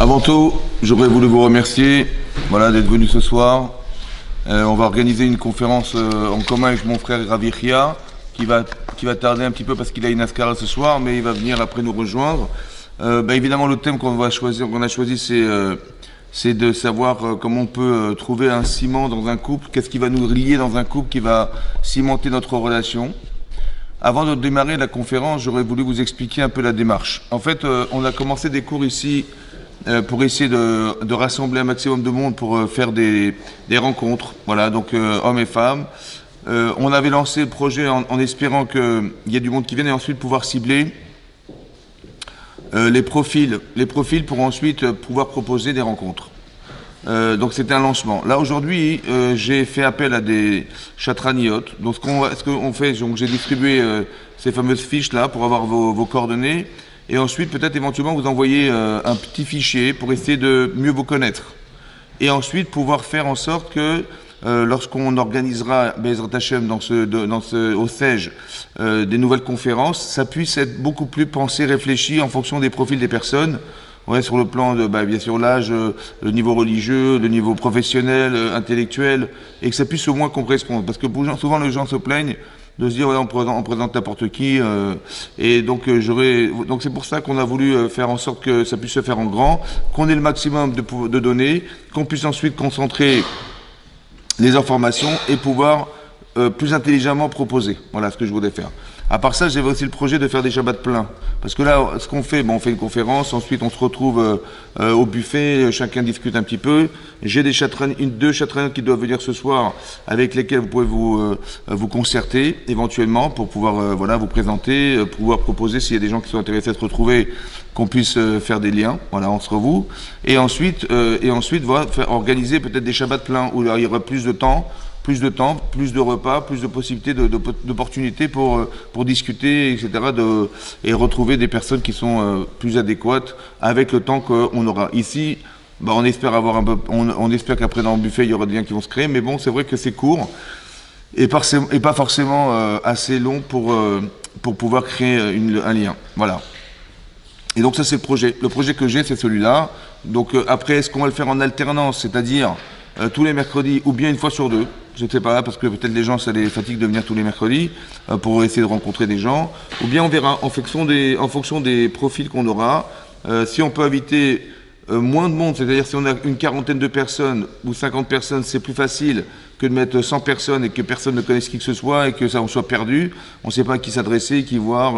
Avant tout, j'aurais voulu vous remercier d'être venu ce soir. On va organiser une conférence en commun avec mon frère Ravi Chia, qui va tarder un petit peu parce qu'il a une askara ce soir, mais il va venir après nous rejoindre. Évidemment, le thème qu'on a choisi, c'est de savoir comment on peut trouver un ciment dans un couple, qu'est-ce qui va nous lier dans un couple, qui va cimenter notre relation. Avant de démarrer la conférence, j'aurais voulu vous expliquer un peu la démarche. En fait, on a commencé des cours ici pour essayer de rassembler un maximum de monde pour faire des rencontres, donc hommes et femmes. On avait lancé le projet en espérant qu'il y ait du monde qui vienne et ensuite pouvoir cibler les profils pour ensuite pouvoir proposer des rencontres. Donc c'était un lancement. Là aujourd'hui, j'ai fait appel à des chatraniotes. Donc ce qu'on fait, donc j'ai distribué ces fameuses fiches là pour avoir vos coordonnées et ensuite peut-être éventuellement vous envoyer un petit fichier pour essayer de mieux vous connaître et ensuite pouvoir faire en sorte que lorsqu'on organisera Bezrat Hashem au CEJ des nouvelles conférences, ça puisse être beaucoup plus pensé, réfléchi en fonction des profils des personnes. Sur le plan de, bien sûr, l'âge, le niveau religieux, le niveau professionnel, intellectuel, et que ça puisse au moins correspondre. Parce que souvent les gens se plaignent de se dire, on présente n'importe qui, et donc c'est pour ça qu'on a voulu faire en sorte que ça puisse se faire en grand, qu'on ait le maximum de données, qu'on puisse ensuite concentrer les informations et pouvoir plus intelligemment proposer. Voilà ce que je voulais faire. À part ça, j'avais aussi le projet de faire des Shabbats pleins. Parce que là, ce qu'on fait, on fait une conférence, ensuite on se retrouve au buffet, chacun discute un petit peu. J'ai deux chatraniens qui doivent venir ce soir, avec lesquels vous pouvez vous concerter, éventuellement, pour pouvoir vous présenter, pouvoir proposer, s'il y a des gens qui sont intéressés à se retrouver, qu'on puisse faire des liens, entre vous. Et ensuite organiser peut-être des Shabbats pleins, où il y aura plus de temps, plus de repas, plus de possibilités, d'opportunités pour discuter, etc. Et retrouver des personnes qui sont plus adéquates avec le temps qu'on aura. Ici, on espère on espère qu'après dans le buffet, il y aura des liens qui vont se créer, mais bon, c'est vrai que c'est court et pas forcément assez long pour pouvoir créer un lien. Voilà. Et donc ça, c'est le projet. Le projet que j'ai, c'est celui-là. Donc après, est-ce qu'on va le faire en alternance, c'est-à-dire tous les mercredis ou bien une fois sur deux, je ne sais pas, parce que peut-être les gens ça les fatigue de venir tous les mercredis pour essayer de rencontrer des gens, ou bien on verra en fonction des profils qu'on aura. Si on peut inviter moins de monde, c'est-à-dire si on a une quarantaine de personnes ou 50 personnes, c'est plus facile que de mettre 100 personnes et que personne ne connaisse qui que ce soit et que ça on soit perdu, on ne sait pas à qui s'adresser, qui voir.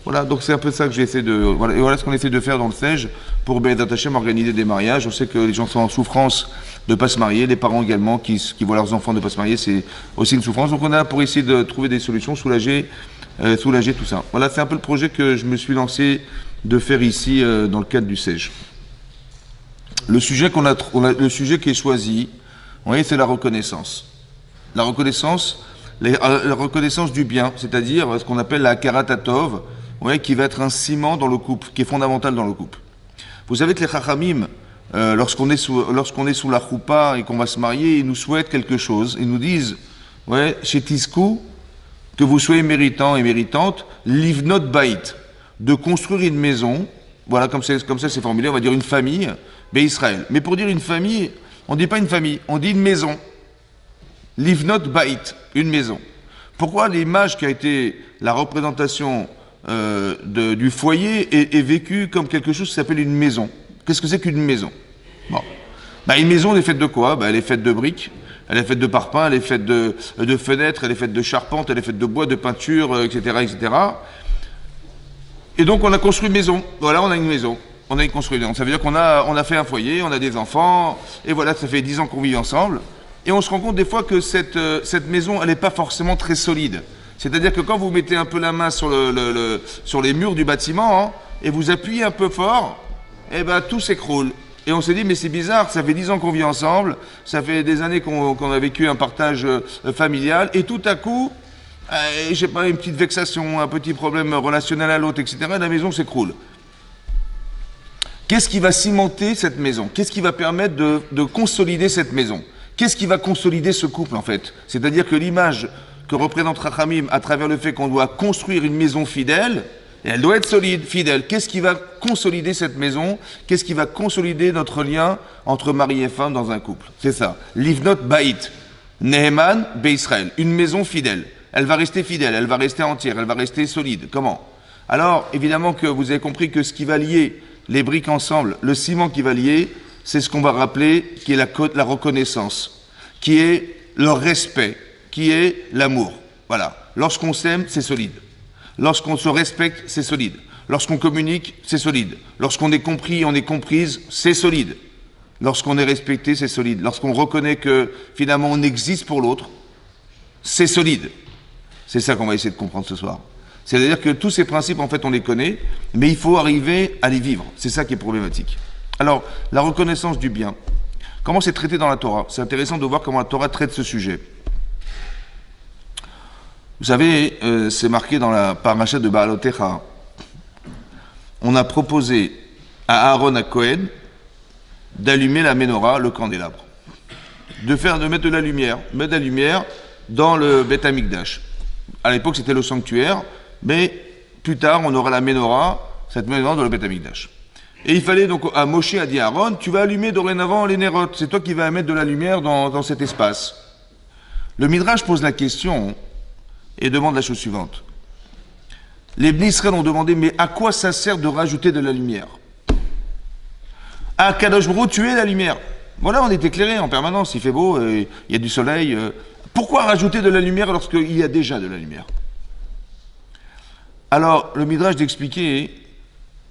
Voilà, donc c'est un peu ça que j'essaie de... Voilà, et voilà ce qu'on essaie de faire dans le CEJ pour Bezrat Hashem organiser des mariages. On sait que les gens sont en souffrance de ne pas se marier, les parents également qui voient leurs enfants ne pas se marier, c'est aussi une souffrance. Donc on est là pour essayer de trouver des solutions, soulager tout ça. Voilà, c'est un peu le projet que je me suis lancé de faire ici dans le cadre du CEJ. Le sujet qui est choisi, vous voyez, c'est la reconnaissance. La reconnaissance du bien, c'est-à-dire ce qu'on appelle la hakarat hatov, vous voyez, qui va être un ciment dans le couple, qui est fondamental dans le couple. Vous savez que les chachamim, lorsqu'on est sous la choupa et qu'on va se marier, ils nous souhaitent quelque chose. Ils nous disent, chez Tiskou, que vous soyez méritant et méritante, livnot bait, de construire une maison. Voilà, comme ça c'est formulé, on va dire une famille, Israël. Mais pour dire une famille, on ne dit pas une famille, on dit une maison. Livnot bait, une maison. Pourquoi l'image qui a été la représentation du foyer est vécue comme quelque chose qui s'appelle une maison? Qu'est-ce que c'est qu'une maison? Une maison, elle est faite de quoi? Elle est faite de briques, elle est faite de parpaings, elle est faite de fenêtres, elle est faite de charpentes, elle est faite de bois, de peinture, etc., etc. Et donc on a construit une maison. Voilà, on a une maison. On a construit. Donc ça veut dire qu'on a fait un foyer, on a des enfants, et voilà, ça fait 10 ans qu'on vit ensemble. Et on se rend compte des fois que cette maison, elle n'est pas forcément très solide. C'est-à-dire que quand vous mettez un peu la main sur les murs du bâtiment, et vous appuyez un peu fort, tout s'écroule. Et on s'est dit, mais c'est bizarre, ça fait 10 ans qu'on vit ensemble, ça fait des années qu'on a vécu un partage familial, et tout à coup, je sais pas, une petite vexation, un petit problème relationnel à l'autre, etc., la maison s'écroule. Qu'est-ce qui va cimenter cette maison? Qu'est-ce qui va permettre de consolider cette maison? Qu'est-ce qui va consolider ce couple, en fait? C'est-à-dire que l'image que représente Rachamim à travers le fait qu'on doit construire une maison fidèle, Et elle doit être solide, fidèle. Qu'est-ce qui va consolider cette maison? Qu'est-ce qui va consolider notre lien entre mari et femme dans un couple? C'est ça. Livnot Baït. Neheman Be'Israël. Une maison fidèle. Elle va rester fidèle, elle va rester entière, elle va rester solide. Comment? Alors, évidemment que vous avez compris que ce qui va lier les briques ensemble, le ciment qui va lier, c'est ce qu'on va rappeler qui est la reconnaissance, qui est le respect, qui est l'amour. Voilà. Lorsqu'on s'aime, c'est solide. Lorsqu'on se respecte, c'est solide. Lorsqu'on communique, c'est solide. Lorsqu'on est compris, on est comprise, c'est solide. Lorsqu'on est respecté, c'est solide. Lorsqu'on reconnaît que finalement on existe pour l'autre, c'est solide. C'est ça qu'on va essayer de comprendre ce soir. C'est-à-dire que tous ces principes, en fait, on les connaît, mais il faut arriver à les vivre. C'est ça qui est problématique. Alors, la reconnaissance du bien. Comment c'est traité dans la Torah? C'est intéressant de voir comment la Torah traite ce sujet. Vous savez, c'est marqué dans la paracha de Baalotecha. On a proposé à Aaron à Cohen d'allumer la menorah, le candélabre. De mettre de la lumière dans le Beth Amikdash. À l'époque, c'était le sanctuaire, mais plus tard, on aura la menorah, cette menorah dans le Beth Amikdash. Et il fallait donc, à Moshe a dit à Aaron, tu vas allumer dorénavant les nérotes, c'est toi qui vas mettre de la lumière dans cet espace. Le Midrash pose la question et demande la chose suivante. Les Bnei Israël ont demandé, mais à quoi ça sert de rajouter de la lumière? À Kadosh Baruch Hu, tu es la lumière. Voilà, on est éclairé en permanence, il fait beau, il y a du soleil. Pourquoi rajouter de la lumière lorsqu'il y a déjà de la lumière? Alors, le Midrash d'expliquer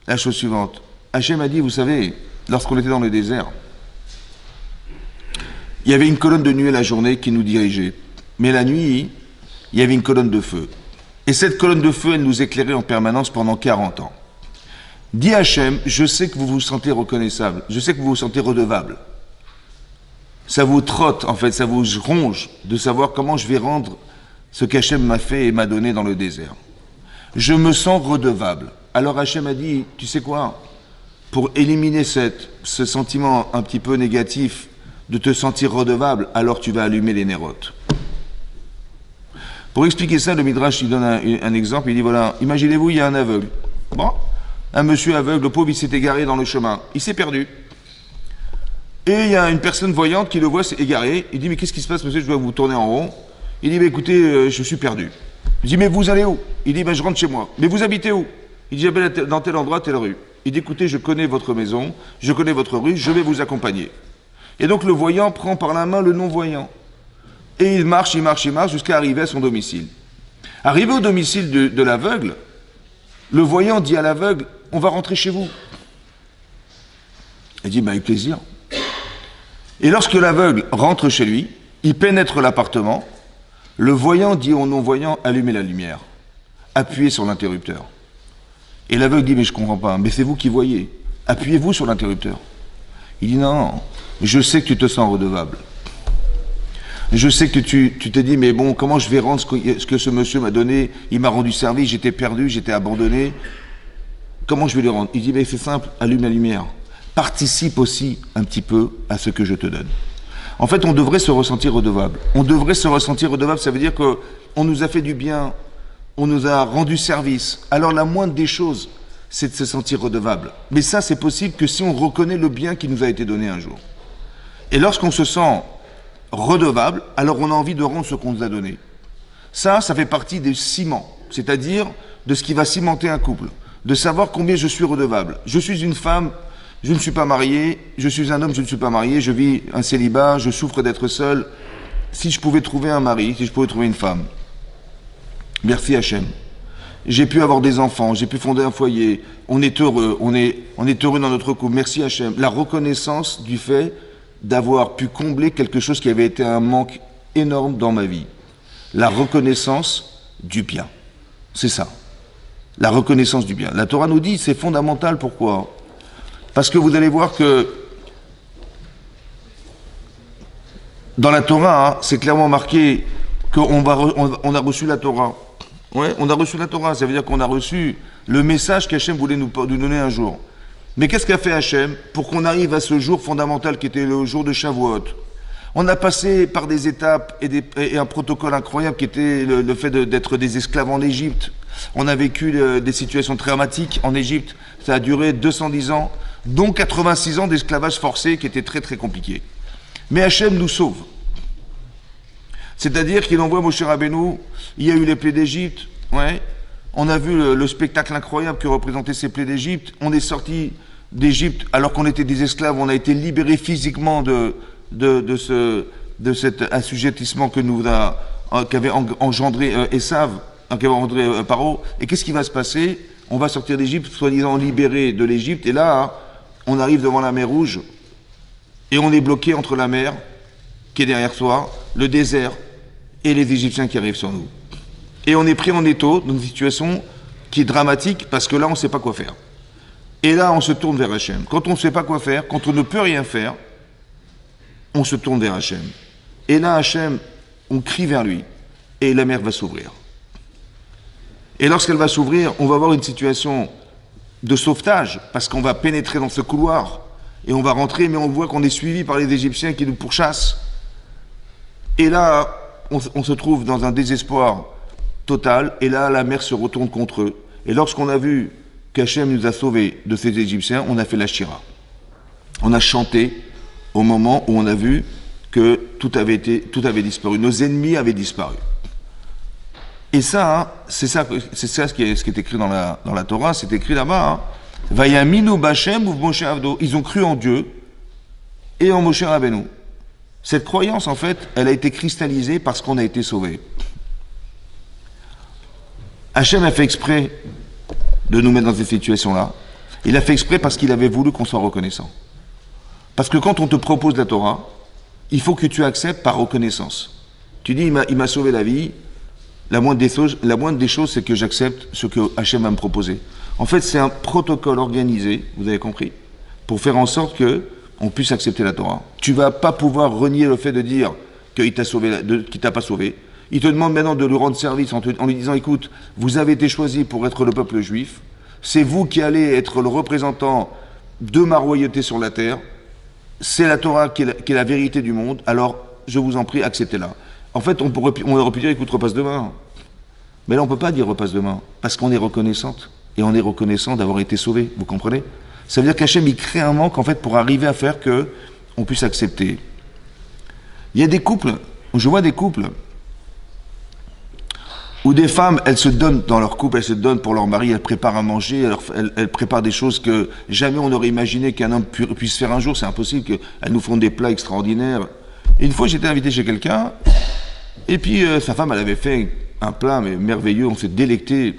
la chose suivante. Hachem a dit, vous savez, lorsqu'on était dans le désert, il y avait une colonne de nuée la journée qui nous dirigeait. Mais la nuit, il y avait une colonne de feu. Et cette colonne de feu, elle nous éclairait en permanence pendant 40 ans. Dit Hachem, je sais que vous vous sentez reconnaissable, je sais que vous vous sentez redevable. Ça vous trotte, en fait, ça vous ronge de savoir comment je vais rendre ce qu'Hachem m'a fait et m'a donné dans le désert. Je me sens redevable. Alors Hachem a dit, tu sais quoi? Pour éliminer ce sentiment un petit peu négatif de te sentir redevable, alors tu vas allumer les nérotes. Pour expliquer ça, le Midrash il donne un exemple, il dit voilà, imaginez-vous, il y a un aveugle. Bon, un monsieur aveugle, le pauvre, il s'est égaré dans le chemin, il s'est perdu. Et il y a une personne voyante qui le voit s'égarer, il dit mais qu'est-ce qui se passe monsieur, je dois vous tourner en rond. Il dit écoutez, je suis perdu. Il dit mais vous allez où? Il dit je rentre chez moi. Mais vous habitez où? Il dit j'habite dans tel endroit, telle rue. Il dit écoutez, je connais votre maison, je connais votre rue, je vais vous accompagner. Et donc le voyant prend par la main le non-voyant. Et il marche jusqu'à arriver à son domicile. Arrivé au domicile de l'aveugle, le voyant dit à l'aveugle, on va rentrer chez vous. Il dit, avec plaisir. Et lorsque l'aveugle rentre chez lui, il pénètre l'appartement, le voyant dit au non-voyant, allumez la lumière, appuyez sur l'interrupteur. Et l'aveugle dit, mais je ne comprends pas, mais c'est vous qui voyez, appuyez-vous sur l'interrupteur. Il dit, non, je sais que tu te sens redevable. Je sais que tu te dis, mais bon, comment je vais rendre ce que ce monsieur m'a donné? Il m'a rendu service, j'étais perdu, j'étais abandonné. Comment je vais le rendre? Il dit, mais c'est simple, allume la lumière. Participe aussi un petit peu à ce que je te donne. En fait, on devrait se ressentir redevable. On devrait se ressentir redevable, ça veut dire qu'on nous a fait du bien, on nous a rendu service. Alors la moindre des choses, c'est de se sentir redevable. Mais ça, c'est possible que si on reconnaît le bien qui nous a été donné un jour. Et lorsqu'on se sent redevable, alors on a envie de rendre ce qu'on nous a donné. Ça fait partie des ciments, c'est-à-dire de ce qui va cimenter un couple, de savoir combien je suis redevable. Je suis une femme, je ne suis pas marié, je suis un homme, je ne suis pas marié, je vis un célibat, je souffre d'être seul. Si je pouvais trouver un mari, si je pouvais trouver une femme, merci Hachem. J'ai pu avoir des enfants, j'ai pu fonder un foyer, on est heureux, on est heureux dans notre couple, merci Hachem. La reconnaissance du fait d'avoir pu combler quelque chose qui avait été un manque énorme dans ma vie. La reconnaissance du bien. C'est ça. La reconnaissance du bien. La Torah nous dit, c'est fondamental, pourquoi? Parce que vous allez voir que dans la Torah, c'est clairement marqué qu'on a reçu la Torah. Ouais, on a reçu la Torah, ça veut dire qu'on a reçu le message qu'Hachem voulait nous donner un jour. Mais qu'est-ce qu'a fait Hachem pour qu'on arrive à ce jour fondamental qui était le jour de Shavuot? On a passé par des étapes et un protocole incroyable qui était le fait d'être des esclaves en Égypte. On a vécu des situations dramatiques en Égypte. Ça a duré 210 ans, dont 86 ans d'esclavage forcé qui était très très compliqué. Mais Hachem nous sauve. C'est-à-dire qu'il envoie Moshe Rabbeinu, il y a eu les plaies d'Égypte, ouais. On a vu le spectacle incroyable que représentaient ces plaies d'Égypte. On est sorti d'Égypte alors qu'on était des esclaves, on a été libérés physiquement de cet assujettissement qu'avait engendré Esav, qu'avait engendré Paro. Et qu'est-ce qui va se passer? On va sortir d'Égypte, soi-disant libérés de l'Égypte, et là, on arrive devant la mer Rouge, et on est bloqué entre la mer, qui est derrière soi, le désert, et les Égyptiens qui arrivent sur nous. Et on est pris en étau, dans une situation qui est dramatique, parce que là, on ne sait pas quoi faire. Et là, on se tourne vers Hachem. Quand on ne sait pas quoi faire, quand on ne peut rien faire, on se tourne vers Hachem. Et là, Hachem, on crie vers lui, et la mer va s'ouvrir. Et lorsqu'elle va s'ouvrir, on va avoir une situation de sauvetage, parce qu'on va pénétrer dans ce couloir, et on va rentrer, mais on voit qu'on est suivi par les Égyptiens qui nous pourchassent. Et là, on se trouve dans un désespoir total, et là, la mer se retourne contre eux. Et lorsqu'on a vu qu'Hachem nous a sauvés de ces Égyptiens, on a fait la shira. On a chanté au moment où on a vu que tout avait disparu. Nos ennemis avaient disparu. Et ça, c'est ça ce qui est écrit dans la Torah, c'est écrit là-bas. Vayaminu B'Hashem ou Moshe Avdo. Ils ont cru en Dieu et en Moshe Rabbeinu. Cette croyance, en fait, elle a été cristallisée parce qu'on a été sauvés. Hachem a fait exprès de nous mettre dans cette situation-là. Il a fait exprès parce qu'il avait voulu qu'on soit reconnaissant. Parce que quand on te propose la Torah, il faut que tu acceptes par reconnaissance. Tu dis, il m'a sauvé la vie. La moindre des choses, c'est que j'accepte ce que Hachem va me proposer. En fait, c'est un protocole organisé, vous avez compris, pour faire en sorte qu'on puisse accepter la Torah. Tu ne vas pas pouvoir renier le fait de dire qu'il t'a sauvé, qu'il t'a pas sauvé. Il te demande maintenant de lui rendre service en lui disant, écoute, vous avez été choisi pour être le peuple juif, c'est vous qui allez être le représentant de ma royauté sur la terre, c'est la Torah qui est la vérité du monde, alors je vous en prie, acceptez-la. En fait, on aurait pu dire, écoute, repasse demain. Mais là, on ne peut pas dire repasse demain, parce qu'on est reconnaissante. Et on est reconnaissant d'avoir été sauvé, vous comprenez? Ça veut dire qu'Hachem, il crée un manque, en fait, pour arriver à faire qu'on puisse accepter. Il y a des couples, je vois des couples, où des femmes, elles se donnent dans leur couple, elles se donnent pour leur mari, elles préparent à manger, elles préparent des choses que jamais on n'aurait imaginé qu'un homme puisse faire un jour, c'est impossible, qu'elles nous font des plats extraordinaires. Et une fois, j'étais invité chez quelqu'un, et puis sa femme, elle avait fait un plat mais merveilleux, on s'est délecté.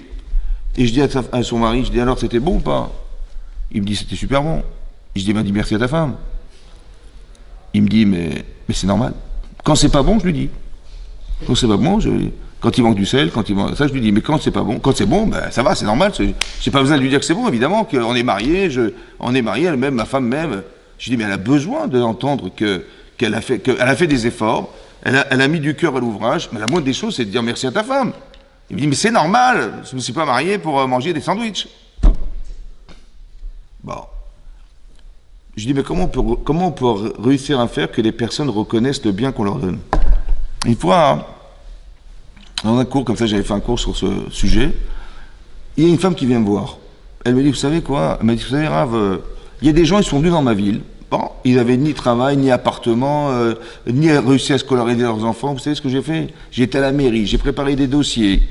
Et je dis à son mari, je dis alors c'était bon ou pas? Il me dit c'était super bon. Et je dis, il m'a dit merci à ta femme. Il me dit mais c'est normal. Quand c'est pas bon, je lui dis. Quand c'est pas bon, quand il manque du sel, ça je lui dis, mais quand c'est pas bon, quand c'est bon, ben ça va, c'est normal. J'ai pas besoin de lui dire que c'est bon, évidemment, qu'on est mariés, elle m'aime, ma femme m'aime. Je dis mais elle a besoin d'entendre qu'elle a fait des efforts. Elle a mis du cœur à l'ouvrage, mais la moindre des choses, c'est de dire merci à ta femme. Il me dit, mais c'est normal, je ne me suis pas marié pour manger des sandwichs. Bon. Je dis, mais comment on peut réussir à faire que les personnes reconnaissent le bien qu'on leur donne? Une fois, dans un cours, comme ça, j'avais fait un cours sur ce sujet, il y a une femme qui vient me voir. Elle me dit, vous savez quoi? Elle m'a dit, vous savez, Rav, il y a des gens, ils sont venus dans ma ville. Bon, ils n'avaient ni travail, ni appartement, ni réussi à scolariser leurs enfants. Vous savez ce que j'ai fait? J'ai été à la mairie, j'ai préparé des dossiers,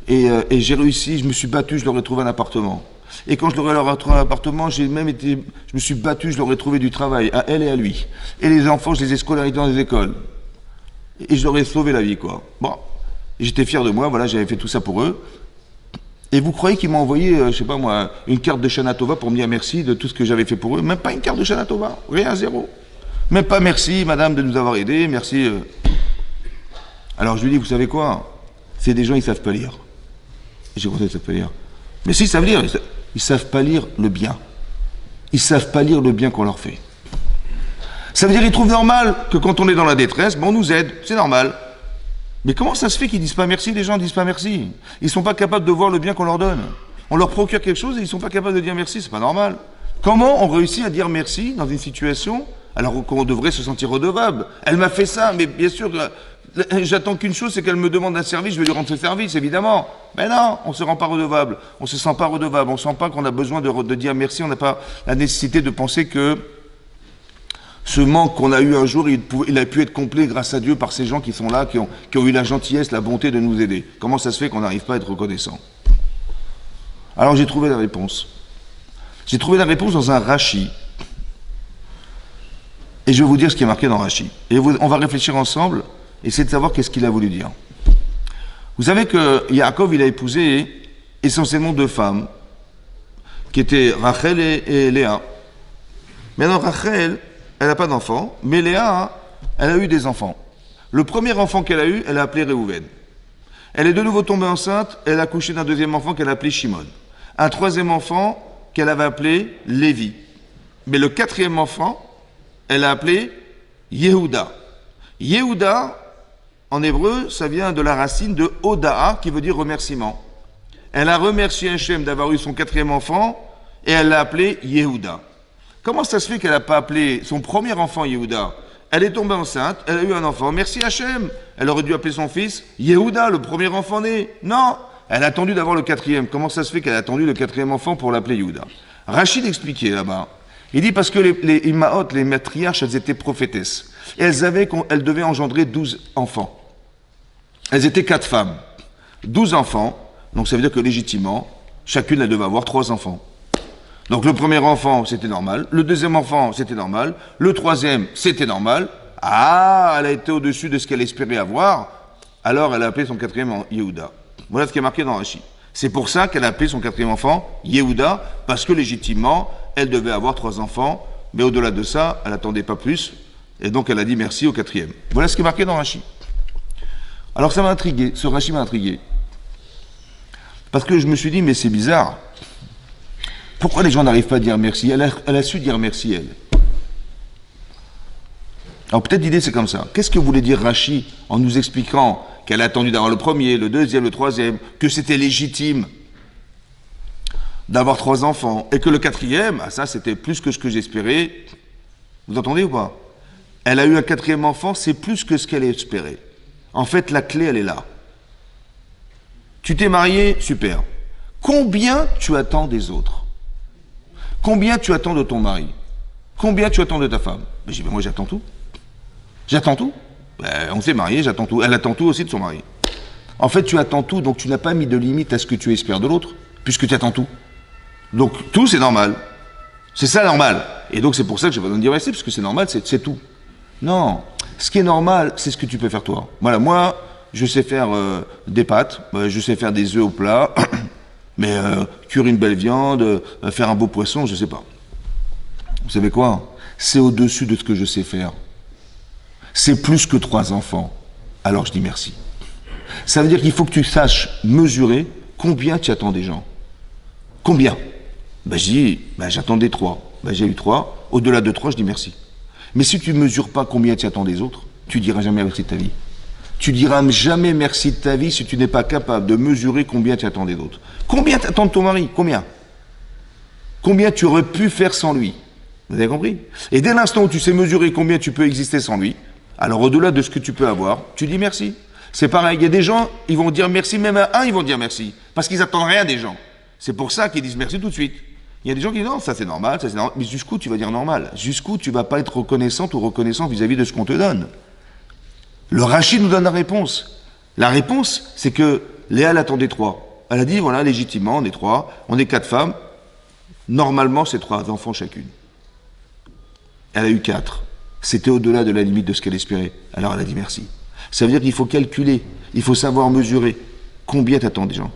et j'ai réussi, je me suis battu, je leur ai trouvé un appartement. Et quand je leur ai trouvé un appartement, je me suis battu, je leur ai trouvé du travail, à elle et à lui. Et les enfants, je les ai scolarisés dans les écoles. Et je leur ai sauvé la vie, quoi. Bon, j'étais fier de moi, voilà, j'avais fait tout ça pour eux. Et vous croyez qu'ils m'ont envoyé, je sais pas moi, une carte de Shana Tova pour me dire merci de tout ce que j'avais fait pour eux? Même pas une carte de Shana Tova, rien, zéro. Même pas merci, madame, de nous avoir aidés, merci. Alors je lui dis, vous savez quoi? C'est des gens, ils savent pas lire. Et j'ai compris, ils savent pas lire. Mais si, ils savent lire, ils savent pas lire le bien. Ils savent pas lire le bien qu'on leur fait. Ça veut dire qu'ils trouvent normal que quand on est dans la détresse, on nous aide, c'est normal. Mais comment ça se fait qu'ils disent pas merci? Les gens disent pas merci. Ils sont pas capables de voir le bien qu'on leur donne. On leur procure quelque chose et ils sont pas capables de dire merci, c'est pas normal. Comment on réussit à dire merci dans une situation alors qu'on devrait se sentir redevable? Elle m'a fait ça, mais bien sûr, J'attends qu'une chose, c'est qu'elle me demande un service, je vais lui rendre ce service, évidemment. Mais non, on ne se rend pas redevable, on ne se sent pas redevable, on ne sent pas qu'on a besoin de dire merci, on n'a pas la nécessité de penser que ce manque qu'on a eu un jour, il a pu être comblé grâce à Dieu par ces gens qui sont là, qui ont eu la gentillesse, la bonté de nous aider. Comment ça se fait qu'on n'arrive pas à être reconnaissant? Alors j'ai trouvé la réponse. J'ai trouvé la réponse dans un Rashi. Et je vais vous dire ce qui est marqué dans Rashi. Et on va réfléchir ensemble, essayer de savoir qu'est-ce qu'il a voulu dire. Vous savez que Yaakov, il a épousé essentiellement deux femmes, qui étaient Rachel et Léa. Maintenant, Rachel, elle n'a pas d'enfant, mais Léa, elle a eu des enfants. Le premier enfant qu'elle a eu, elle a appelé Réhouven. Elle est de nouveau tombée enceinte, elle a accouché d'un deuxième enfant qu'elle a appelé Shimon. Un troisième enfant qu'elle avait appelé Lévi. Mais le quatrième enfant, elle a appelé Yehuda. Yehuda, en hébreu, ça vient de la racine de Oda'a, qui veut dire remerciement. Elle a remercié Hachem d'avoir eu son quatrième enfant, et elle l'a appelé Yehuda. Comment ça se fait qu'elle n'a pas appelé son premier enfant Yehuda? Elle est tombée enceinte, elle a eu un enfant, merci Hachem. Elle aurait dû appeler son fils Yehuda, le premier enfant né. Non, elle a attendu d'avoir le quatrième. Comment ça se fait qu'elle a attendu le quatrième enfant pour l'appeler Yehuda? Rachid expliquait là-bas. Il dit parce que les Imaot, les matriarches, elles étaient prophétesses. Et elles devaient engendrer 12 enfants. Elles étaient 4 femmes. 12 enfants, donc ça veut dire que légitimement, chacune elle devait avoir 3 enfants. Donc le premier enfant, c'était normal. Le deuxième enfant, c'était normal. Le troisième, c'était normal. Ah, elle a été au-dessus de ce qu'elle espérait avoir. Alors elle a appelé son quatrième Yehuda. Voilà ce qui est marqué dans Rashi. C'est pour ça qu'elle a appelé son quatrième enfant Yehuda, parce que légitimement, elle devait avoir 3 enfants, mais au-delà de ça, elle n'attendait pas plus, et donc elle a dit merci au quatrième. Voilà ce qui est marqué dans Rashi. Alors ça m'a intrigué, ce Rashi m'a intrigué. Parce que je me suis dit, mais c'est bizarre. Pourquoi les gens n'arrivent pas à dire merci? Elle a su dire merci, elle. Alors peut-être l'idée c'est comme ça. Qu'est-ce que voulait dire Rashi en nous expliquant qu'elle a attendu d'avoir le premier, le deuxième, le troisième, que c'était légitime d'avoir 3 enfants, et que le quatrième, ah ça c'était plus que ce que j'espérais. Vous entendez ou pas? Elle a eu un quatrième enfant, c'est plus que ce qu'elle espérait. En fait, la clé, elle est là. Tu t'es marié, super. Combien tu attends des autres? Combien tu attends de ton mari? Combien tu attends de ta femme? Ben, j'ai dit, moi j'attends tout. J'attends tout. Ben, on s'est marié, j'attends tout. Elle attend tout aussi de son mari. En fait, tu attends tout, donc tu n'as pas mis de limite à ce que tu espères de l'autre, puisque tu attends tout. Donc tout, c'est normal. C'est ça normal. Et donc c'est pour ça que je vais pas dire merci, parce que c'est normal, c'est tout. Non. Ce qui est normal, c'est ce que tu peux faire toi. Voilà, moi, je sais faire des pâtes, je sais faire des œufs au plat, mais cuire une belle viande, faire un beau poisson, je sais pas. Vous savez quoi? C'est au-dessus de ce que je sais faire. C'est plus que 3 enfants. Alors je dis merci. Ça veut dire qu'il faut que tu saches mesurer combien tu attends des gens. Combien? Ben, je dis, j'attendais 3. Ben, j'ai eu 3. Au-delà de 3, je dis merci. Mais si tu ne mesures pas combien tu attends des autres, tu diras jamais merci de ta vie. Tu diras jamais merci de ta vie si tu n'es pas capable de mesurer combien tu attends des autres. Combien tu attends de ton mari? Combien? Combien tu aurais pu faire sans lui? Vous avez compris? Et dès l'instant où tu sais mesurer combien tu peux exister sans lui, alors au-delà de ce que tu peux avoir, tu dis merci. C'est pareil, il y a des gens, ils vont dire merci, même à un, ils vont dire merci. Parce qu'ils n'attendent rien des gens. C'est pour ça qu'ils disent merci tout de suite. Il y a des gens qui disent non, ça c'est normal, mais jusqu'où tu vas dire normal? Jusqu'où tu vas pas être reconnaissante ou reconnaissant vis-à-vis de ce qu'on te donne? Le Rashi nous donne la réponse. La réponse, c'est que Léa l'attendait 3. Elle a dit, voilà, légitimement, on est 3, on est 4 femmes. Normalement, c'est 3 enfants chacune. Elle a eu 4. C'était au-delà de la limite de ce qu'elle espérait. Alors elle a dit merci. Ça veut dire qu'il faut calculer, il faut savoir mesurer combien t'attends des gens.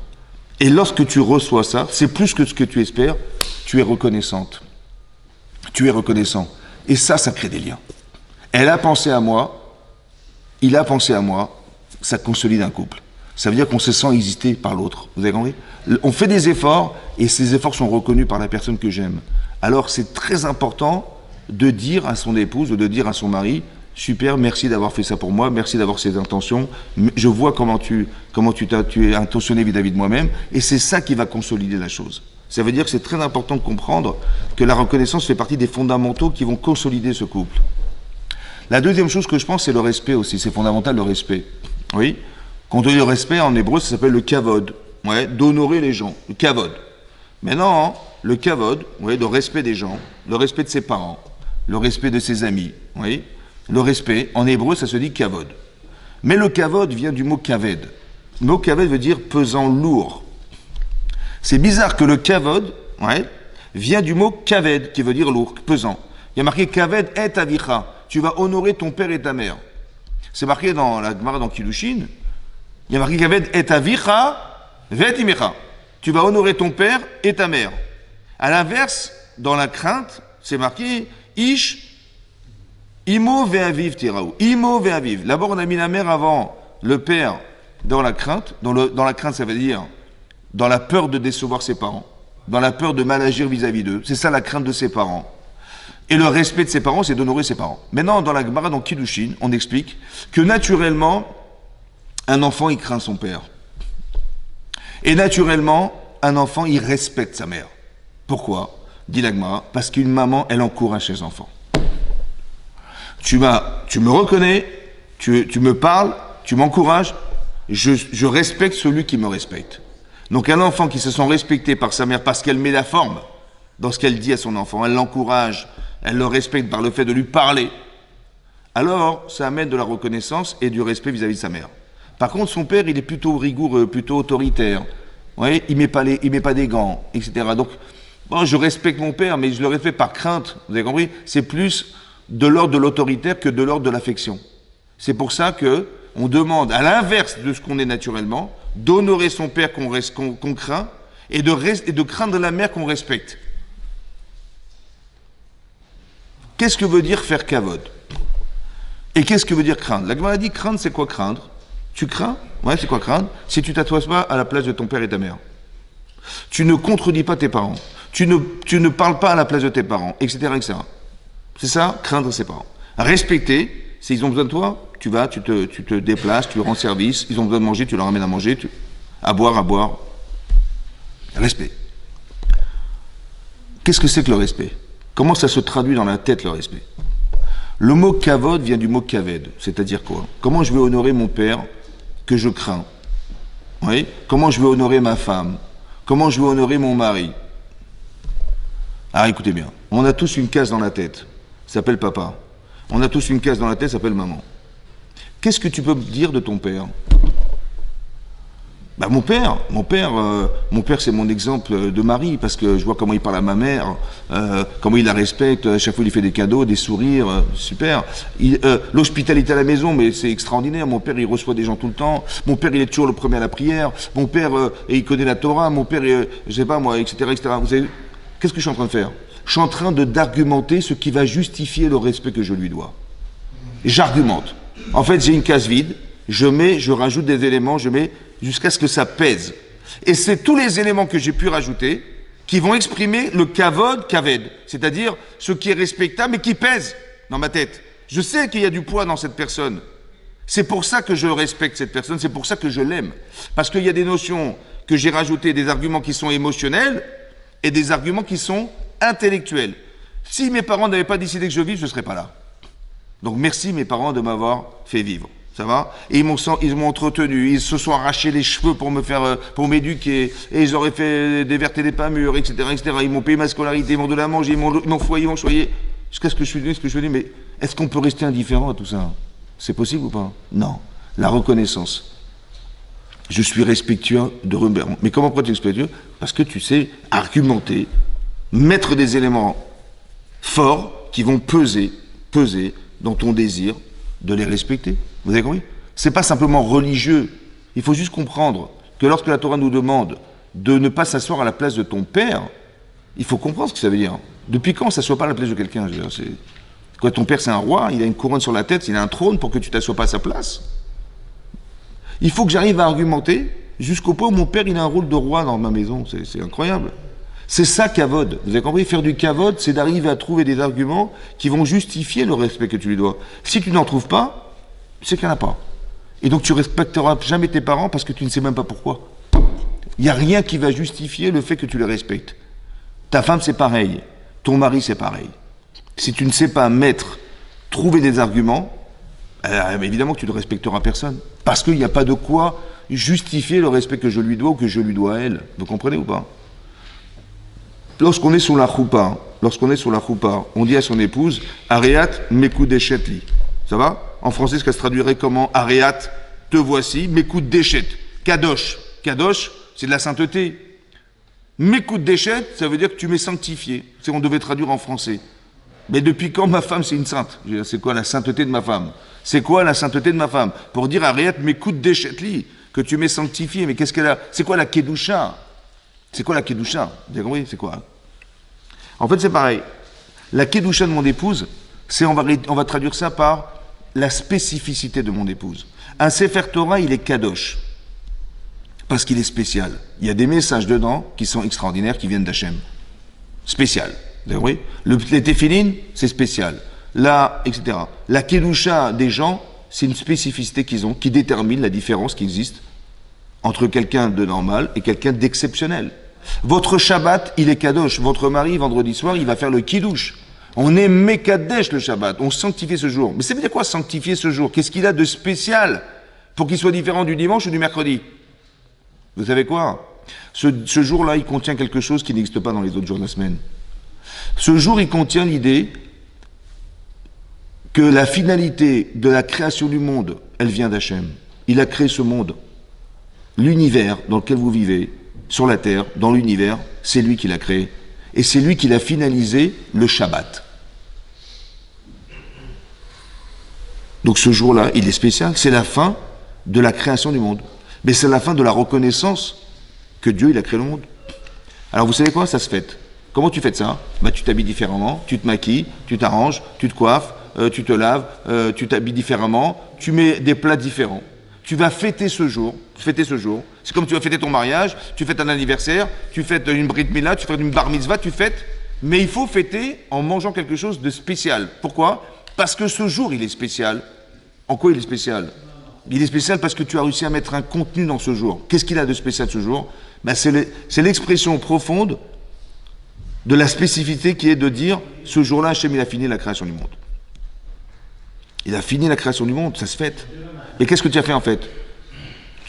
Et lorsque tu reçois ça, c'est plus que ce que tu espères, tu es reconnaissante. Tu es reconnaissant. Et ça crée des liens. Elle a pensé à moi, il a pensé à moi, ça consolide un couple. Ça veut dire qu'on se sent exister par l'autre. Vous avez compris? On fait des efforts, et ces efforts sont reconnus par la personne que j'aime. Alors c'est très important de dire à son épouse ou de dire à son mari, super, merci d'avoir fait ça pour moi, merci d'avoir ces intentions, je vois comment tu es intentionné vis-à-vis de moi-même, et c'est ça qui va consolider la chose. Ça veut dire que c'est très important de comprendre que la reconnaissance fait partie des fondamentaux qui vont consolider ce couple. La deuxième chose que je pense, c'est le respect aussi. C'est fondamental, le respect. Oui. Quand on dit le respect, en hébreu, ça s'appelle le kavod. Ouais, d'honorer les gens. Le kavod. Maintenant, le kavod, ouais, le respect des gens, le respect de ses parents, le respect de ses amis. Oui. Le respect, en hébreu, ça se dit kavod. Mais le kavod vient du mot kaved. Le mot kaved veut dire pesant, lourd. C'est bizarre que le kavod, ouais, vient du mot kaved, qui veut dire lourd, pesant. Il y a marqué kaved et avicha. Tu vas honorer ton père et ta mère. C'est marqué dans la Gemara dans Kiddushin. Il y a marqué kaved et avicha vet imecha. Tu vas honorer ton père et ta mère. À l'inverse, dans la crainte, c'est marqué ish imo ve'aviv tiraou. Imo ve'aviv. D'abord, on a mis la mère avant le père dans la crainte. Dans la crainte, ça veut dire dans la peur de décevoir ses parents, dans la peur de mal agir vis-à-vis d'eux. C'est ça la crainte de ses parents. Et le respect de ses parents, c'est d'honorer ses parents. Maintenant, dans la Gemara, dans Kiddushin, on explique que naturellement, un enfant, il craint son père. Et naturellement, un enfant, il respecte sa mère. Pourquoi? Dit la Gemara, parce qu'une maman, elle encourage ses enfants. Tu me reconnais, tu me parles, tu m'encourages, je respecte celui qui me respecte. Donc un enfant qui se sent respecté par sa mère parce qu'elle met la forme dans ce qu'elle dit à son enfant, elle l'encourage, elle le respecte par le fait de lui parler, alors ça amène de la reconnaissance et du respect vis-à-vis de sa mère. Par contre, son père, il est plutôt rigoureux, plutôt autoritaire. Ouais, il met pas des gants, etc. Donc, bon, je respecte mon père, mais je le respecte par crainte. Vous avez compris? C'est plus de l'ordre de l'autoritaire que de l'ordre de l'affection. C'est pour ça que on demande, à l'inverse de ce qu'on est naturellement, d'honorer son père qu'on craint et de craindre la mère qu'on respecte. Qu'est-ce que veut dire faire kavod? Et qu'est-ce que veut dire craindre? La Gemara dit craindre, c'est quoi craindre? Tu crains? Ouais, c'est quoi craindre? Si tu t'assois pas à la place de ton père et ta mère. Tu ne contredis pas tes parents. Tu ne parles pas à la place de tes parents, etc., etc. C'est ça, craindre ses parents. Respecter, s'ils ont besoin de toi, tu te déplaces, tu leur rends service, ils ont besoin de manger, tu leur ramènes à manger, à boire. Respect. Qu'est-ce que c'est que le respect? Comment ça se traduit dans la tête, le respect? Le mot kavod vient du mot kaved, c'est-à-dire quoi? Comment je vais honorer mon père que je crains? Oui? Comment je vais honorer ma femme? Comment je vais honorer mon mari? Ah, écoutez bien, on a tous une case dans la tête, ça s'appelle papa. On a tous une case dans la tête, ça s'appelle maman. Qu'est-ce que tu peux me dire de ton père? Bah, mon père, c'est mon exemple de mari, parce que je vois comment il parle à ma mère, comment il la respecte, à chaque fois il lui fait des cadeaux, des sourires, super. L'hospitalité à la maison, mais c'est extraordinaire. Mon père, il reçoit des gens tout le temps. Mon père, il est toujours le premier à la prière. Mon père, et il connaît la Torah. Mon père, je sais pas moi, etc., etc. Vous savez, qu'est-ce que je suis en train de faire? Je suis en train d'argumenter ce qui va justifier le respect que je lui dois. J'argumente. En fait, j'ai une case vide. Je rajoute des éléments, jusqu'à ce que ça pèse. Et c'est tous les éléments que j'ai pu rajouter qui vont exprimer le kavod, kaved, c'est-à-dire ce qui est respectable mais qui pèse dans ma tête. Je sais qu'il y a du poids dans cette personne. C'est pour ça que je respecte cette personne, c'est pour ça que je l'aime. Parce qu'il y a des notions que j'ai rajoutées, des arguments qui sont émotionnels et des arguments qui sont intellectuels. Si mes parents n'avaient pas décidé que je vive, je ne serais pas là. Donc merci mes parents de m'avoir fait vivre. Ça va? Et ils m'ont entretenu, ils se sont arrachés les cheveux pour m'éduquer, et ils auraient fait des vertes et des pas mûres, etc., etc. Ils m'ont payé ma scolarité, ils m'ont donné à manger, ils m'ont foyé, ils m'ont choyé. Jusqu'à ce que je suis dit, mais est-ce qu'on peut rester indifférent à tout ça? C'est possible ou pas? Non. La reconnaissance. Je suis respectueux de Robert. Mais comment pourquoi tu es respectueux? Parce que tu sais argumenter, mettre des éléments forts qui vont peser dans ton désir de les respecter. Vous avez compris? C'est pas simplement religieux. Il faut juste comprendre que lorsque la Torah nous demande de ne pas s'asseoir à la place de ton père, il faut comprendre ce que ça veut dire. Depuis quand on ne s'assoit pas à la place de quelqu'un? Quoi, ton père c'est un roi, il a une couronne sur la tête, il a un trône pour que tu t'assoies pas à sa place. Il faut que j'arrive à argumenter jusqu'au point où mon père il a un rôle de roi dans ma maison. C'est incroyable. C'est ça kavod. Vous avez compris? Faire du kavod, c'est d'arriver à trouver des arguments qui vont justifier le respect que tu lui dois. Si tu n'en trouves pas, c'est qu'il n'y en a pas. Et donc tu respecteras jamais tes parents parce que tu ne sais même pas pourquoi. Il n'y a rien qui va justifier le fait que tu les respectes. Ta femme c'est pareil, ton mari c'est pareil. Si tu ne sais pas mettre trouver des arguments, évidemment que tu ne respecteras personne. Parce qu'il n'y a pas de quoi justifier le respect que je lui dois ou que je lui dois à elle. Vous comprenez ou pas? Lorsqu'on est sur la choupa, on dit à son épouse, Areat mekudeshetli. Ça va? En français, ce qu'elle se traduirait comment? Areat, te voici, mekudeshet. Kadosh. Kadosh, c'est de la sainteté. Mekudeshet, ça veut dire que tu m'es sanctifié. On devait traduire en français. Mais depuis quand ma femme, c'est une sainte? C'est quoi la sainteté de ma femme? C'est quoi la sainteté de ma femme? Pour dire Areat mekudeshetli, que tu m'es sanctifié. Mais qu'est-ce qu'elle a? C'est quoi la kedusha? C'est quoi la kedusha? Vous avez compris? C'est quoi? En fait, c'est pareil. La kedusha de mon épouse, on va traduire ça par la spécificité de mon épouse. Un Sefer Torah, il est kadosh. Parce qu'il est spécial. Il y a des messages dedans qui sont extraordinaires, qui viennent d'Hachem. Spécial. Vous avez compris? Les téphilines, c'est spécial. Là, etc. La kedusha des gens, c'est une spécificité qu'ils ont, qui détermine la différence qui existe entre quelqu'un de normal et quelqu'un d'exceptionnel. Votre Shabbat, il est kadosh. Votre mari, vendredi soir, il va faire le kiddush. On est mekadesh le Shabbat. On sanctifie ce jour. Mais ça veut dire quoi sanctifier ce jour? Qu'est-ce qu'il a de spécial pour qu'il soit différent du dimanche ou du mercredi? Vous savez quoi? Ce jour-là, il contient quelque chose qui n'existe pas dans les autres jours de la semaine. Ce jour, il contient l'idée que la finalité de la création du monde, elle vient d'Hachem. Il a créé ce monde. L'univers dans lequel vous vivez, sur la terre, dans l'univers, c'est lui qui l'a créé. Et c'est lui qui l'a finalisé le Shabbat. Donc ce jour-là, il est spécial. C'est la fin de la création du monde. Mais c'est la fin de la reconnaissance que Dieu, il a créé le monde. Alors vous savez quoi? Ça se fête. Comment tu fêtes ça? Tu t'habilles différemment, tu te maquilles, tu t'arranges, tu te coiffes, tu te laves, tu t'habilles différemment, tu mets des plats différents. Tu vas fêter ce jour. C'est comme tu vas fêter ton mariage, tu fêtes un anniversaire, tu fêtes une brit mila, tu fêtes une bar mitzvah, tu fêtes. Mais il faut fêter en mangeant quelque chose de spécial. Pourquoi? Parce que ce jour, il est spécial. En quoi il est spécial? Il est spécial parce que tu as réussi à mettre un contenu dans ce jour. Qu'est-ce qu'il a de spécial ce jour? C'est l'expression profonde de la spécificité qui est de dire, ce jour-là, Hachem, il a fini la création du monde. Il a fini la création du monde, ça se fête. Et qu'est-ce que tu as fait en fait?